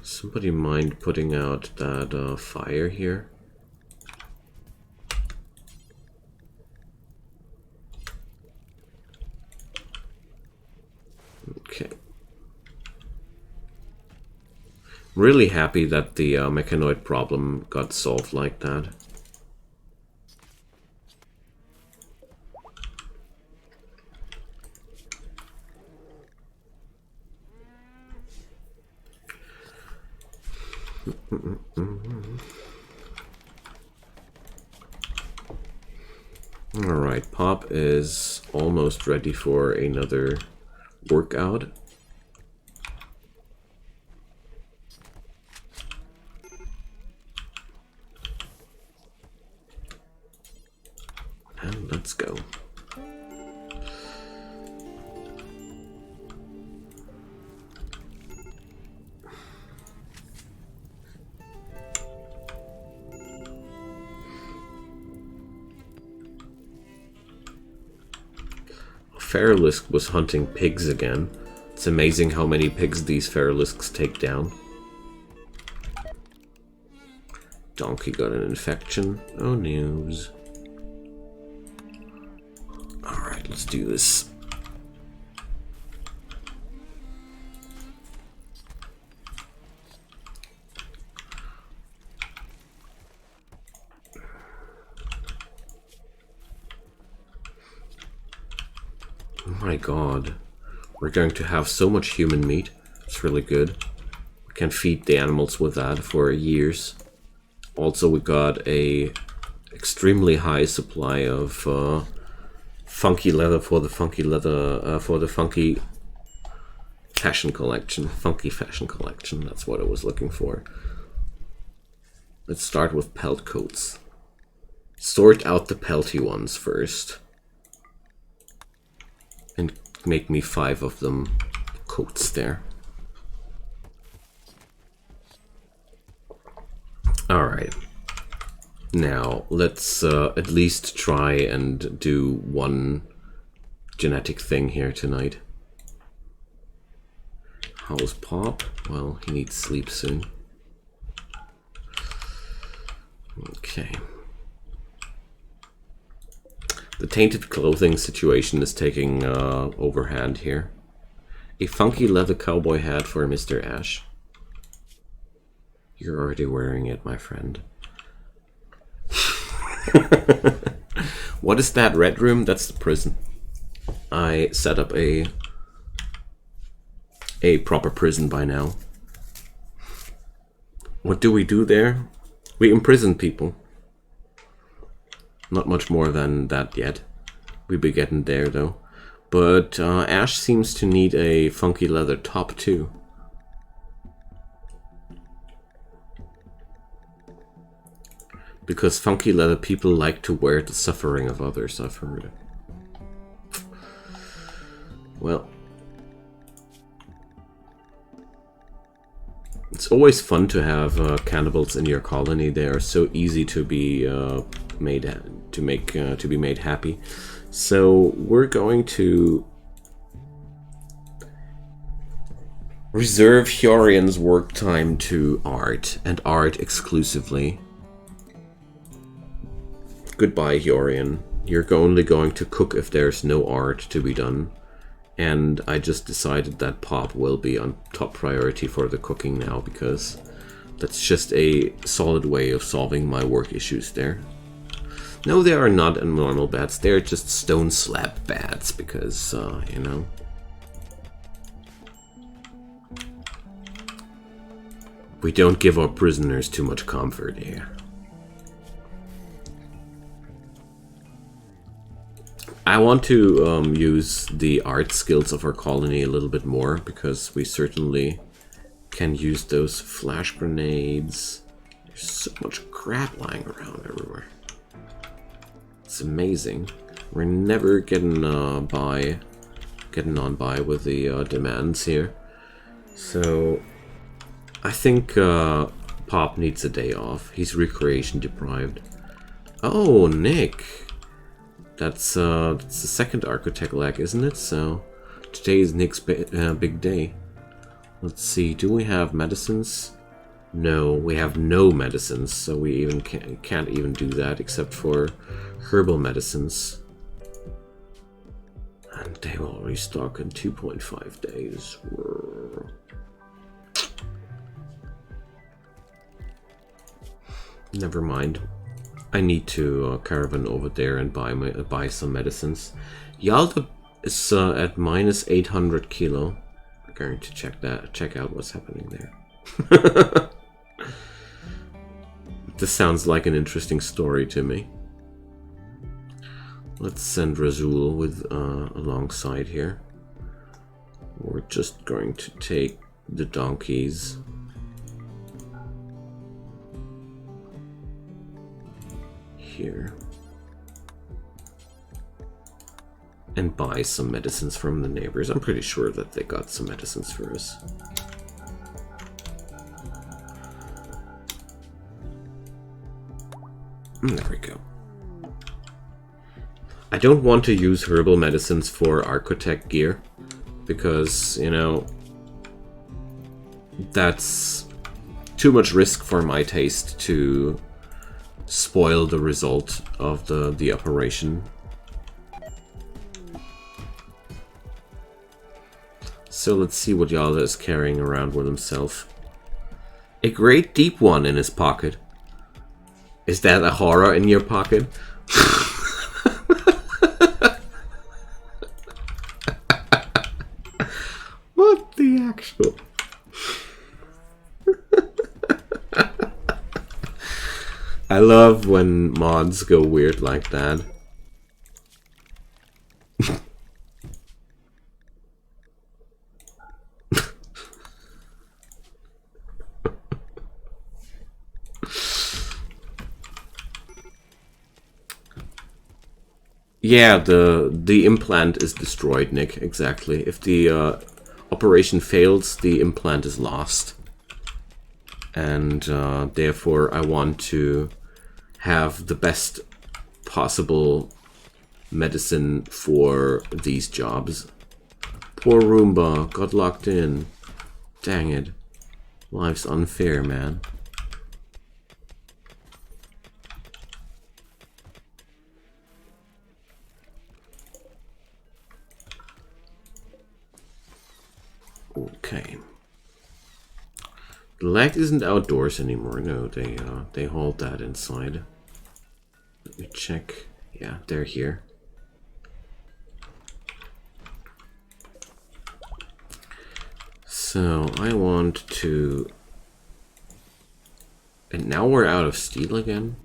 Speaker 1: Somebody mind putting out that fire here? Okay. Really happy that the mechanoid problem got solved like that. Alright, Pop is almost ready for another workout. And let's go. Feralisk was hunting pigs again. It's amazing how many pigs these Feralisks take down. Donkey got an infection. Oh, news. Alright, let's do this. Oh my god, we're going to have so much human meat. It's really good. We can feed the animals with that for years. Also, we got a extremely high supply of funky leather for the funky fashion collection. Funky fashion collection, that's what I was looking for. Let's start with pelt coats. Sort out the pelty ones first. And make me 5 of them. coats there. Alright. Now, let's at least try and do one genetic thing here tonight. How's Pop? Well, he needs sleep soon. Okay. The tainted clothing situation is taking overhand here. A funky leather cowboy hat for Mr. Ash. You're already wearing it, my friend. What is that red room? That's the prison. I set up a proper prison by now. What do we do there? We imprison people. Not much more than that yet. We'll be getting there though. But Ash seems to need a funky leather top too. Because funky leather people like to wear the suffering of others, I've heard. Well. It's always fun to have cannibals in your colony. They are so easy to be made happy. So we're going to reserve Hyorion's work time to art, and art exclusively. Goodbye, Hyorion. You're only going to cook if there's no art to be done. And I just decided that Pop will be on top priority for the cooking now, because that's just a solid way of solving my work issues there. No, they are not abnormal bats, they're just stone slab bats, because, you know. We don't give our prisoners too much comfort here. I want to use the art skills of our colony a little bit more, because we certainly can use those flash grenades. There's so much crap lying around everywhere. It's amazing. We're never getting on by with the demands here. So I think Pop needs a day off. He's recreation deprived. Oh, Nick. That's the second architect lag, isn't it? So today is Nick's big day. Let's see, do we have medicines? No, we have no medicines, so we even can't even do that except for herbal medicines. And they will restock in 2.5 days. Never mind. I need to caravan over there and buy some medicines. Yalda is at minus 800 kilo. I'm going to check out what's happening there. This sounds like an interesting story to me. Let's send Razul with alongside here. We're just going to take the donkeys. Here. And buy some medicines from the neighbors. I'm pretty sure that they got some medicines for us. There we go. I don't want to use herbal medicines for architect gear, because, you know, that's too much risk for my taste to spoil the result of the operation. So let's see what Yalda is carrying around with himself. A great deep one in his pocket. Is that a horror in your pocket? What the actual... I love when mods go weird like that. Yeah, the implant is destroyed, Nick. Exactly. If the operation fails, the implant is lost. And therefore I want to have the best possible medicine for these jobs. Poor Roomba got locked in. Dang it. Life's unfair, man. Okay. The lag isn't outdoors anymore. No, they hauled that inside. Let me check. Yeah, they're here. So I want to, and now we're out of steel again.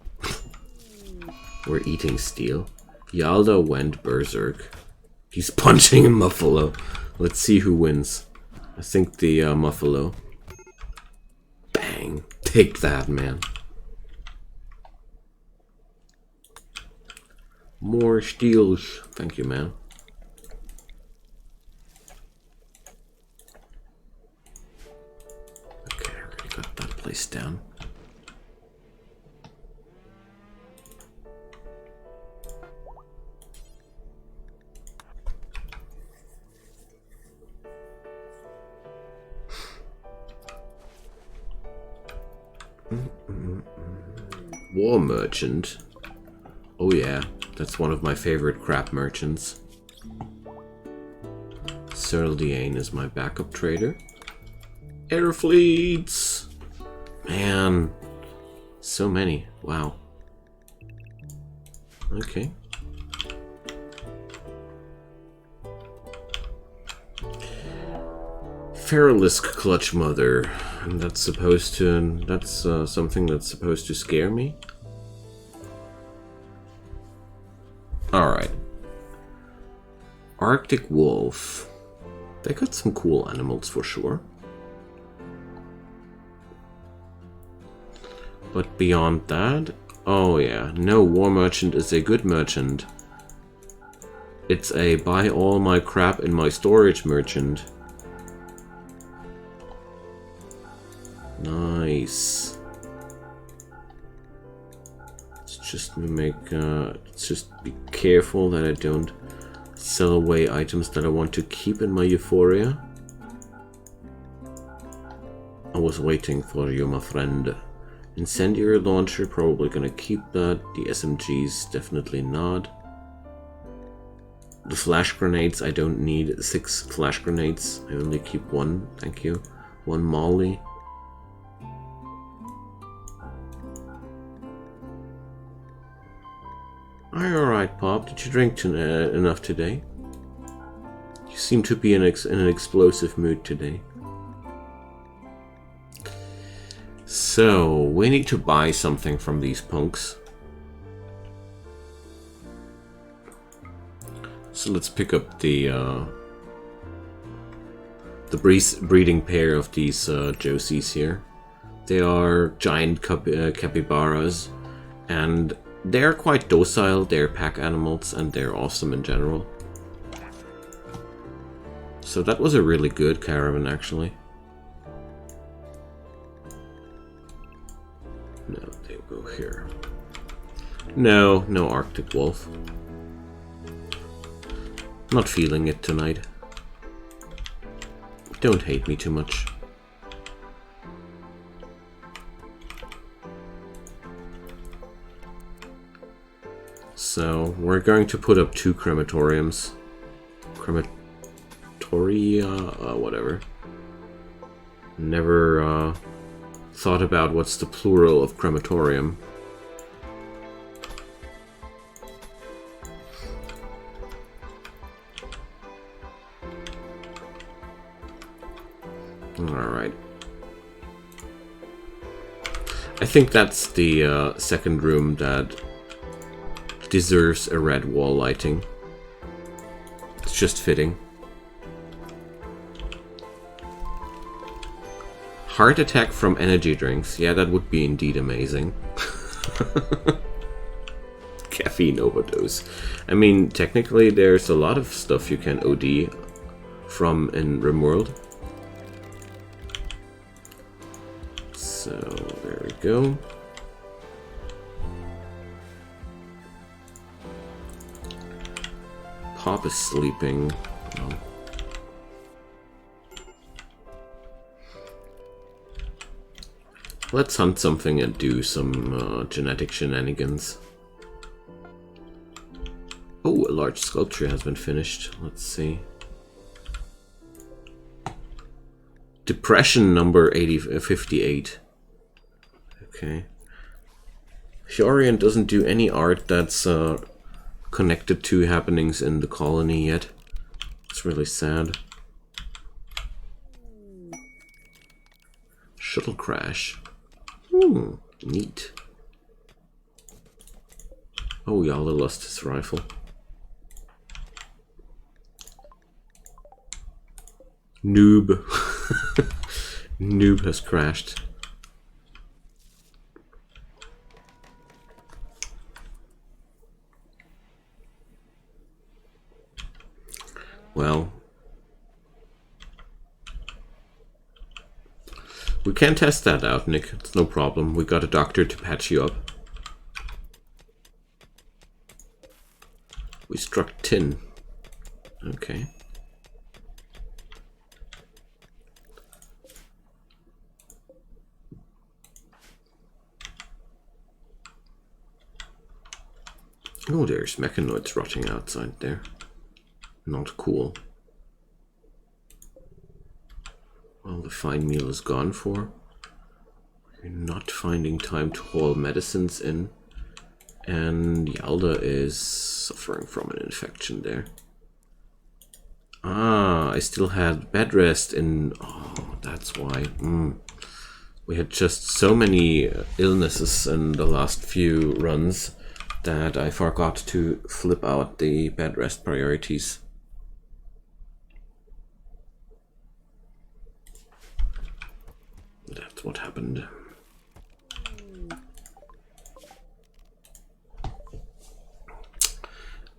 Speaker 1: We're eating steel. Yalda went berserk. He's punching a Muffalo. Let's see who wins. I think the Muffalo. Bang! Take that, man. More steels. Thank you, man. Okay, I already got that place down. War merchant. Oh yeah, that's one of my favorite crap merchants. Serldiane is my backup trader. Air fleets! Man, so many. Wow. Okay. Feralisk Clutch Mother. And that's supposed to... That's something that's supposed to scare me? Alright. Arctic Wolf. They got some cool animals for sure. But beyond that... Oh yeah, no, War Merchant is a good merchant. It's a buy all my crap in my storage merchant. Nice. Let's just let's just be careful that I don't sell away items that I want to keep in my Euphoria. I was waiting for you, my friend. Incendiary launcher, probably gonna keep that. The SMGs, definitely not. The flash grenades, I don't need 6 flash grenades. I only keep 1, thank you. 1 molly. Are you alright, Pop? Did you drink enough today? You seem to be in an explosive mood today. So, we need to buy something from these punks. So let's pick up the breeding pair of these Josies here. They are giant capybaras, and they're quite docile. They're pack animals, and they're awesome in general. So that was a really good caravan, actually. No, they go here. No Arctic Wolf. Not feeling it tonight. Don't hate me too much. So, we're going to put up 2 crematoriums. Crematoria, whatever. Never thought about what's the plural of crematorium. Alright. I think that's the second room that deserves a red wall lighting. It's just fitting. Heart attack from energy drinks. Yeah, that would be indeed amazing. Caffeine overdose. I mean, technically there's a lot of stuff you can OD from in RimWorld. So there we go. Pop is sleeping. Oh. Let's hunt something and do some genetic shenanigans. Oh, a large sculpture has been finished. Let's see. Depression number 58. Okay. Fiorian doesn't do any art that's connected to happenings in the colony yet. It's really sad. Shuttle crash. Neat. Oh, Yala lost his rifle. Noob. Noob has crashed. Well, we can test that out, Nick. It's no problem. We got a doctor to patch you up. We struck tin. Okay. Oh, there's mechanoids rotting outside there. Not cool. Well, the fine meal is gone for. We're not finding time to haul medicines in. And Yalda is suffering from an infection there. Ah, I still had bed rest in... Oh, that's why. We had just so many illnesses in the last few runs that I forgot to flip out the bed rest priorities. That's what happened.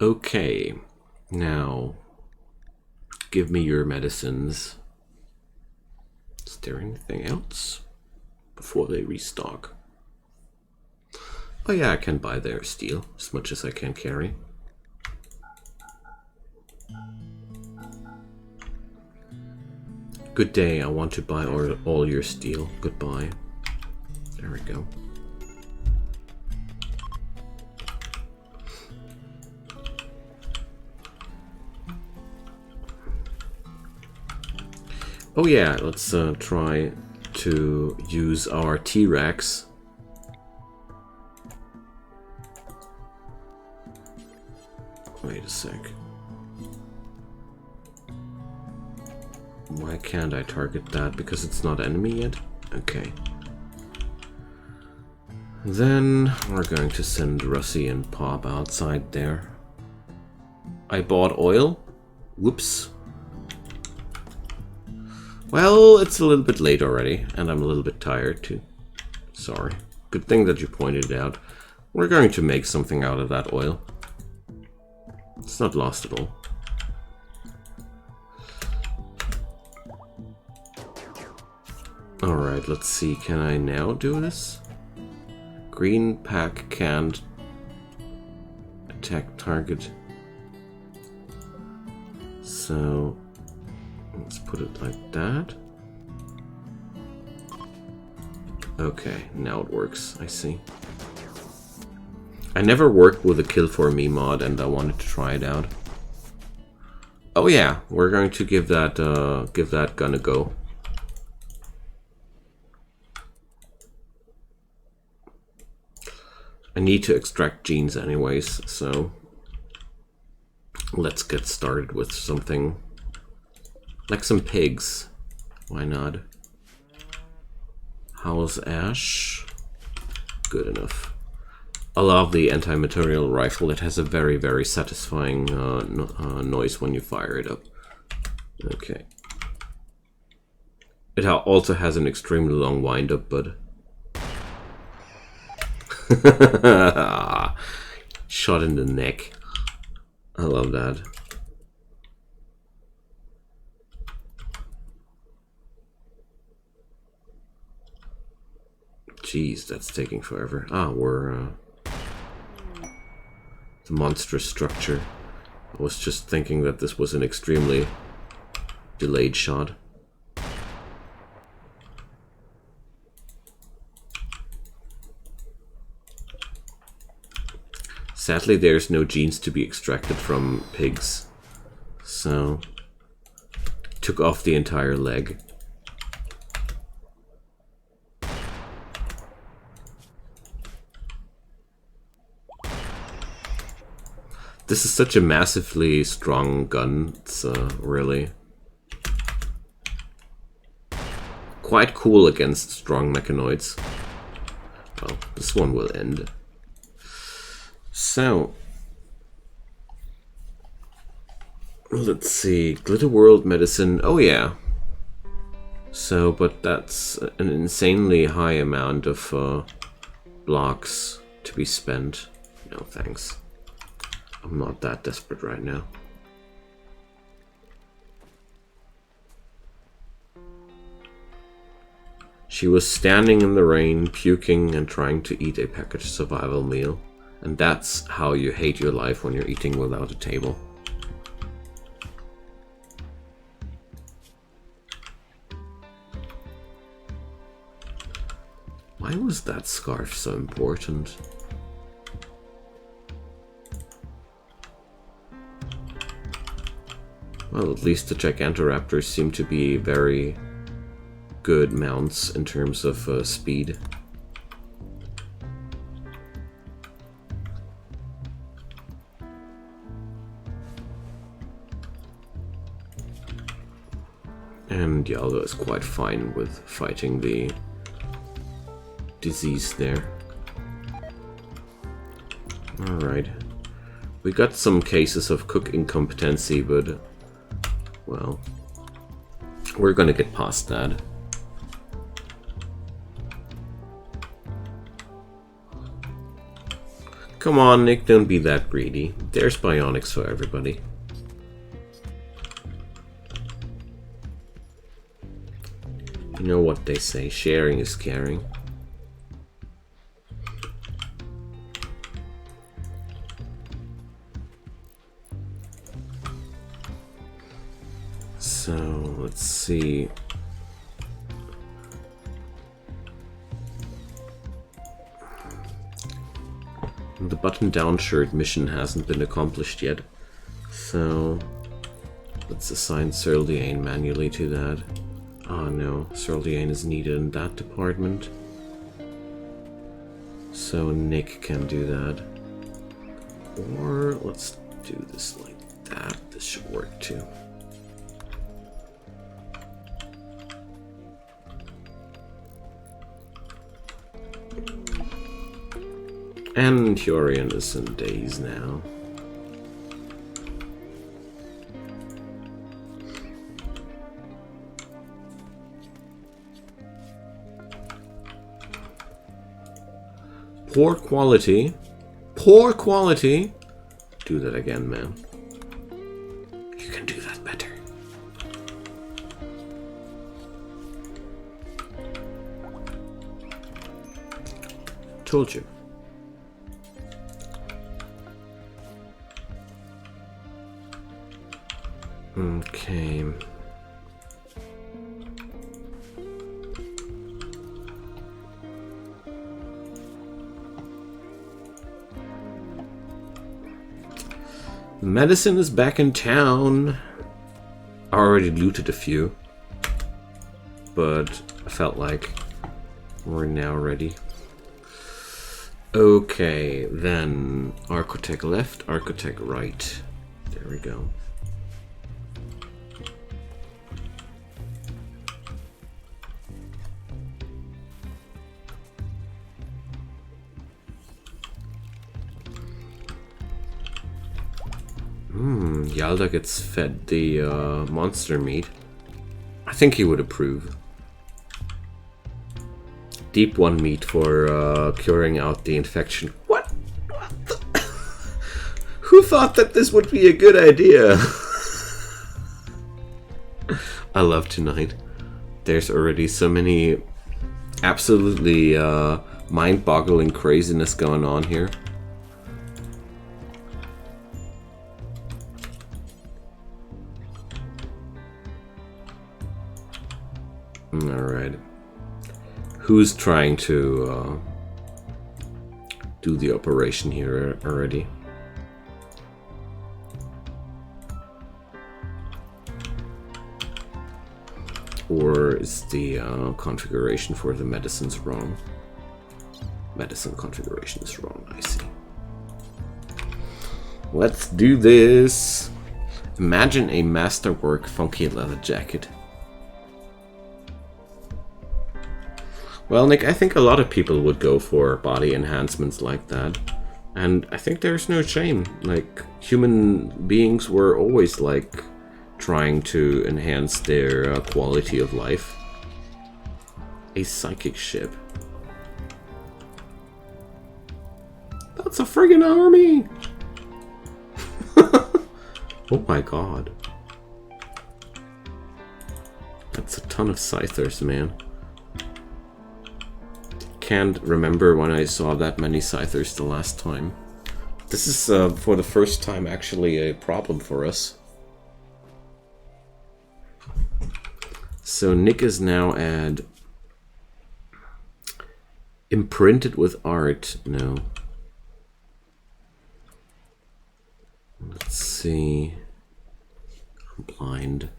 Speaker 1: Okay, now give me your medicines. Is there anything else before they restock? Oh yeah, I can buy their steel as much as I can carry. Good day, I want to buy all your steel. Goodbye. There we go. Oh yeah, let's try to use our T-Rex. Wait a sec. Why can't I target that? Because it's not enemy yet? Okay. Then we're going to send Russie and Pop outside there. I bought oil. Whoops. Well, it's a little bit late already, and I'm a little bit tired too. Sorry. Good thing that you pointed it out. We're going to make something out of that oil. It's not lost at all. Alright, let's see. Can I now do this? Green pack can't attack target. So let's put it like that. Okay, now it works. I see. I never worked with a kill for me mod, and I wanted to try it out. Oh yeah, we're going to give that gun a go. I need to extract genes anyways, so let's get started with something like some pigs. Why not? How's Ash? Good enough. I love the anti-material rifle. It has a very, very satisfying noise when you fire it up. Okay. It also has an extremely long wind-up, but... Shot in the neck. I love that. Jeez, that's taking forever. Ah, we're... the monstrous structure. I was just thinking that this was an extremely delayed shot. Sadly, there's no genes to be extracted from pigs, so took off the entire leg. This is such a massively strong gun, it's really quite cool against strong mechanoids. Well, this one will end. So, let's see, Glitter World Medicine, oh yeah. So, but that's an insanely high amount of blocks to be spent. No thanks. I'm not that desperate right now. She was standing in the rain, puking and trying to eat a packaged survival meal. And that's how you hate your life when you're eating without a table. Why was that scarf so important? Well, at least the Gigantoraptors seem to be very good mounts in terms of speed. And Yalda is quite fine with fighting the disease there. Alright. We got some cases of cook incompetency, but well, we're gonna get past that. Come on, Nick, don't be that greedy. There's bionics for everybody. You know what they say, sharing is caring. So, let's see. The button-down shirt mission hasn't been accomplished yet. So, let's assign Serliane manually to that. Oh no, Serliane is needed in that department. So Nick can do that. Or let's do this like that. This should work too. And Hurian is in days now. Poor quality. Poor quality. Do that again, man. You can do that better. Told you. Okay. Medicine is back in town. I already looted a few, but I felt like we're now ready. Okay, then Architect left, Architect right. There we go. Yalda gets fed the monster meat. I think he would approve. Deep one meat for curing out the infection. What? What the? Who thought that this would be a good idea? I love tonight. There's already so many absolutely mind-boggling craziness going on here. Alright. Who's trying to do the operation here already? Or is the configuration for the medicines wrong? Medicine configuration is wrong, I see. Let's do this! Imagine a masterwork funky leather jacket. Well, Nick, I think a lot of people would go for body enhancements like that. And I think there's no shame. Like, human beings were always, like, trying to enhance their quality of life. A psychic ship. That's a friggin' army! Oh my god. That's a ton of scythers, man. Can't remember when I saw that many scythers the last time. This is for the first time actually a problem for us. So Nick is now at imprinted with art. No. Let's see. I'm blind.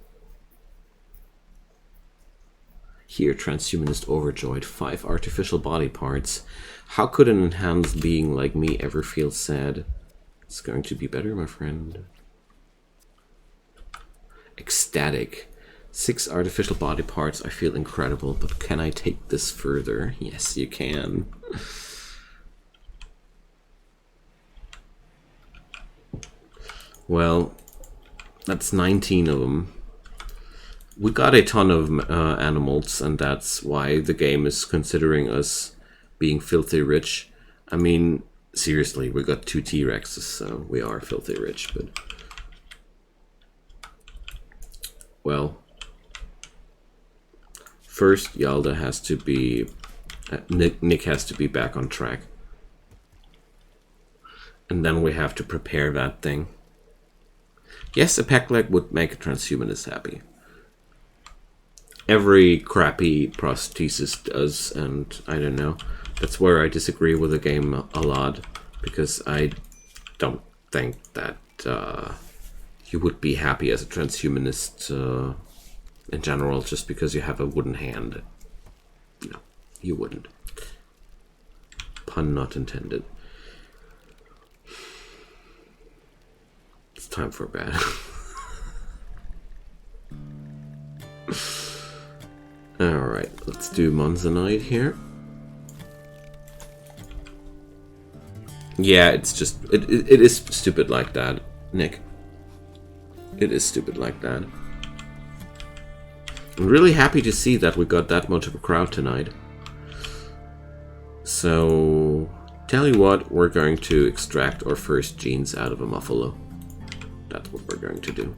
Speaker 1: Here, transhumanist overjoyed. 5 artificial body parts. How could an enhanced being like me ever feel sad? It's going to be better, my friend. Ecstatic. 6 artificial body parts. I feel incredible, but can I take this further? Yes, you can. Well, that's 19 of them. We got a ton of animals, and that's why the game is considering us being filthy rich. I mean, seriously, we got 2 T-Rexes, so we are filthy rich, but... Well... First, Yalda has to be... Nick has to be back on track. And then we have to prepare that thing. Yes, a pec leg would make a transhumanist happy. Every crappy prosthesis does, and I don't know. That's where I disagree with the game a lot, because I don't think that you would be happy as a transhumanist in general just because you have a wooden hand. No, you wouldn't. Pun not intended. It's time for bed. Alright, let's do Monzonite here. Yeah, it's just... It is stupid like that, Nick. It is stupid like that. I'm really happy to see that we got that much of a crowd tonight. So... Tell you what, we're going to extract our first genes out of a muffalo. That's what we're going to do.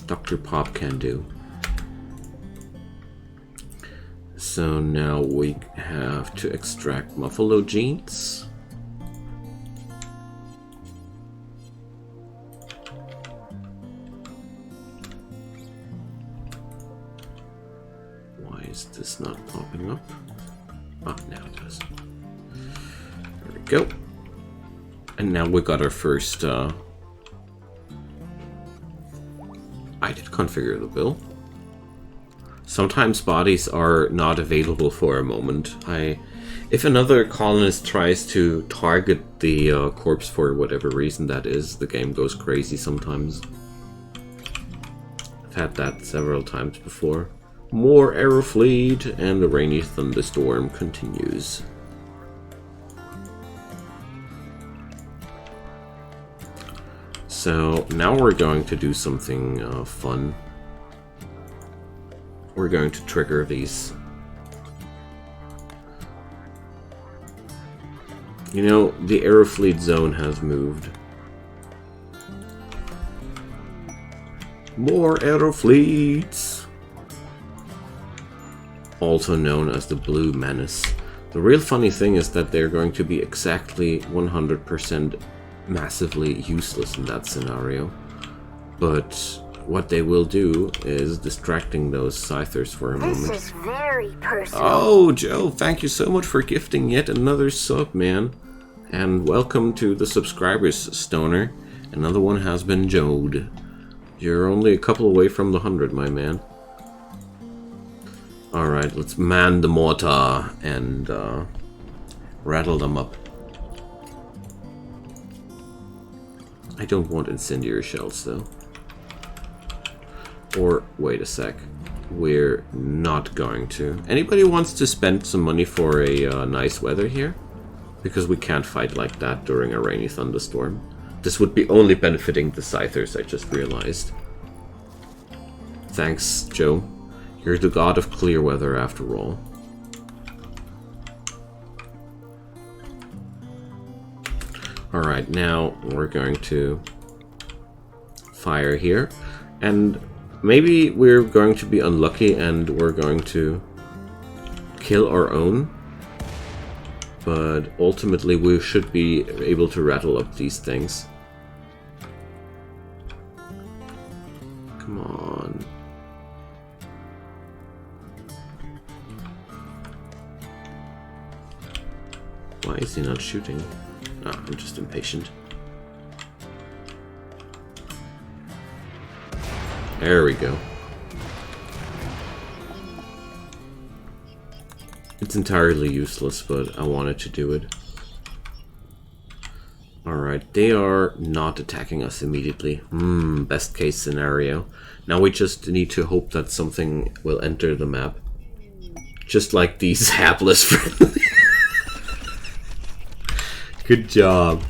Speaker 1: Dr. Pop can do. So now we have to extract muffalo genes. Why is this not popping up? Ah, now it does. There we go. And now we got our first I did configure the bill. Sometimes bodies are not available for a moment. If another colonist tries to target the corpse for whatever reason that is, the game goes crazy sometimes. I've had that several times before. More Aerofleet, and the rainy thunderstorm continues. So now we're going to do something fun. We're going to trigger these. You know, the Aerofleet zone has moved. More Aerofleets! also known as the Blue Menace. The real funny thing is that they're going to be exactly 100% massively useless in that scenario. But what they will do is distracting those scythers for a moment.
Speaker 2: This is very personal.
Speaker 1: Oh, Joe, thank you so much for gifting yet another sub, man. And welcome to the subscribers, Stoner. Another one has been Joed. You're only a couple away from the 100, my man. Alright, let's man the mortar and rattle them up. I don't want incendiary shells, though. Or, wait a sec. We're not going to. Anybody wants to spend some money for a nice weather here? Because we can't fight like that during a rainy thunderstorm. This would be only benefiting the scythers, I just realized. Thanks, Joe. You're the god of clear weather after all. Alright, now we're going to fire here. And maybe we're going to be unlucky and we're going to kill our own. But ultimately we should be able to rattle up these things. Come on. Why is he not shooting? Ah, I'm just impatient. There we go. It's entirely useless, but I wanted to do it. Alright, they are not attacking us immediately. Best case scenario. Now we just need to hope that something will enter the map. Just like these hapless friendly. Good job.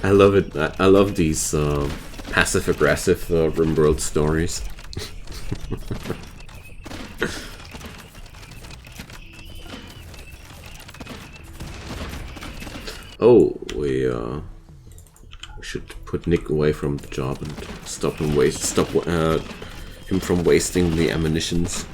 Speaker 1: I love it. I love these passive-aggressive RimWorld stories. Oh, we should put Nick away from the job and stop him him from wasting the ammunitions.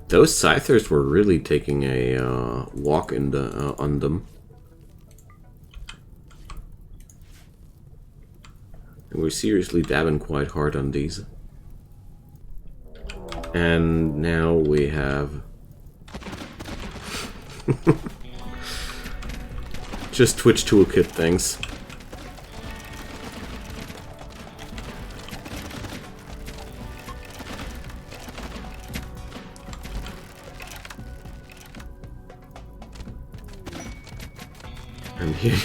Speaker 1: Those scythers were really taking a walk in the on them. And we're seriously dabbing quite hard on these. And now we have just Twitch Toolkit things. And here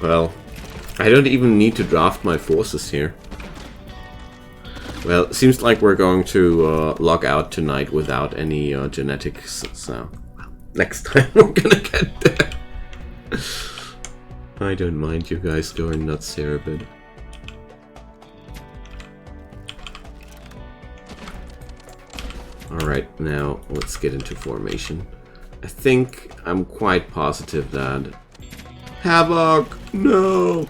Speaker 1: well, I don't even need to draft my forces here. Well, it seems like we're going to log out tonight without any genetics, so next time we're gonna get there. I don't mind you guys going nuts here a bit. Alright, now let's get into formation. I think I'm quite positive that... Havoc! No!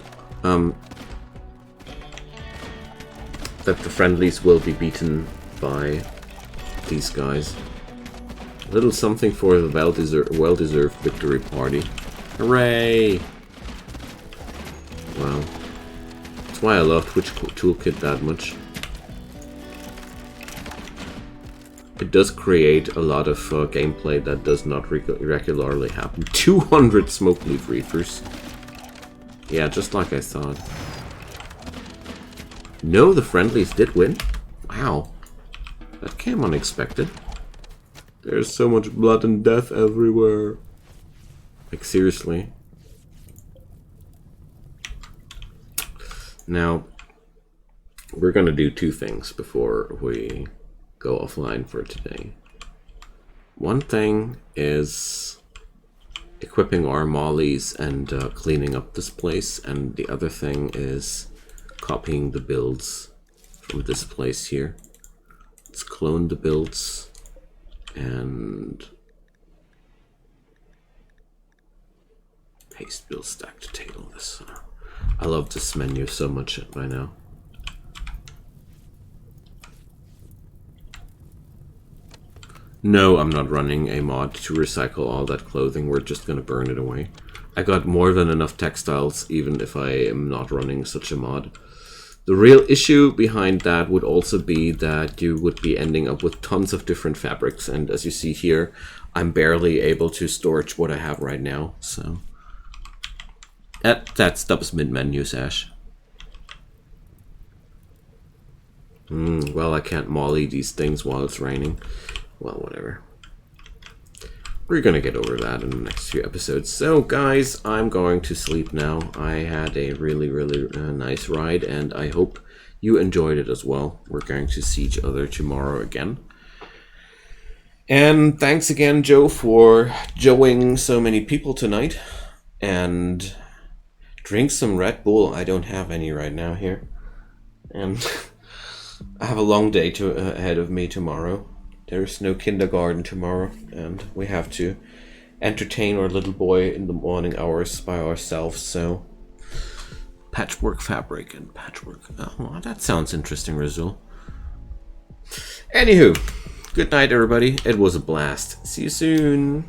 Speaker 1: That the friendlies will be beaten by these guys. A little something for the well-deserved victory party. Hooray! Wow. That's why I love Twitch Toolkit that much. It does create a lot of gameplay that does not regularly happen. 200 smoke leaf reefers. Yeah, just like I thought. No, the friendlies did win? Wow. That came unexpected. There's so much blood and death everywhere. Like, seriously. Now, we're gonna do two things before we go offline for today. One thing is equipping our mollies and cleaning up this place, and the other thing is copying the builds from this place here. Let's clone the builds and Paste build stack to table this. I love this menu so much by now. No, I'm not running a mod to recycle all that clothing. We're just gonna burn it away. I got more than enough textiles, even if I am not running such a mod. The real issue behind that would also be that you would be ending up with tons of different fabrics, and as you see here, I'm barely able to storage what I have right now, so... That stuff's mid-menu, Sash. Well, I can't molly these things while it's raining. Well, whatever. We're gonna get over that in the next few episodes. So, guys, I'm going to sleep now. I had a really nice ride, and I hope you enjoyed it as well. We're going to see each other tomorrow again. And thanks again, Joe, for joeing so many people tonight. And drink some Red Bull. I don't have any right now here. And I have a long day ahead of me tomorrow. There's no kindergarten tomorrow, and we have to entertain our little boy in the morning hours by ourselves, so... Patchwork fabric and patchwork... Oh, that sounds interesting, Rizul. Anywho, good night, everybody. It was a blast. See you soon.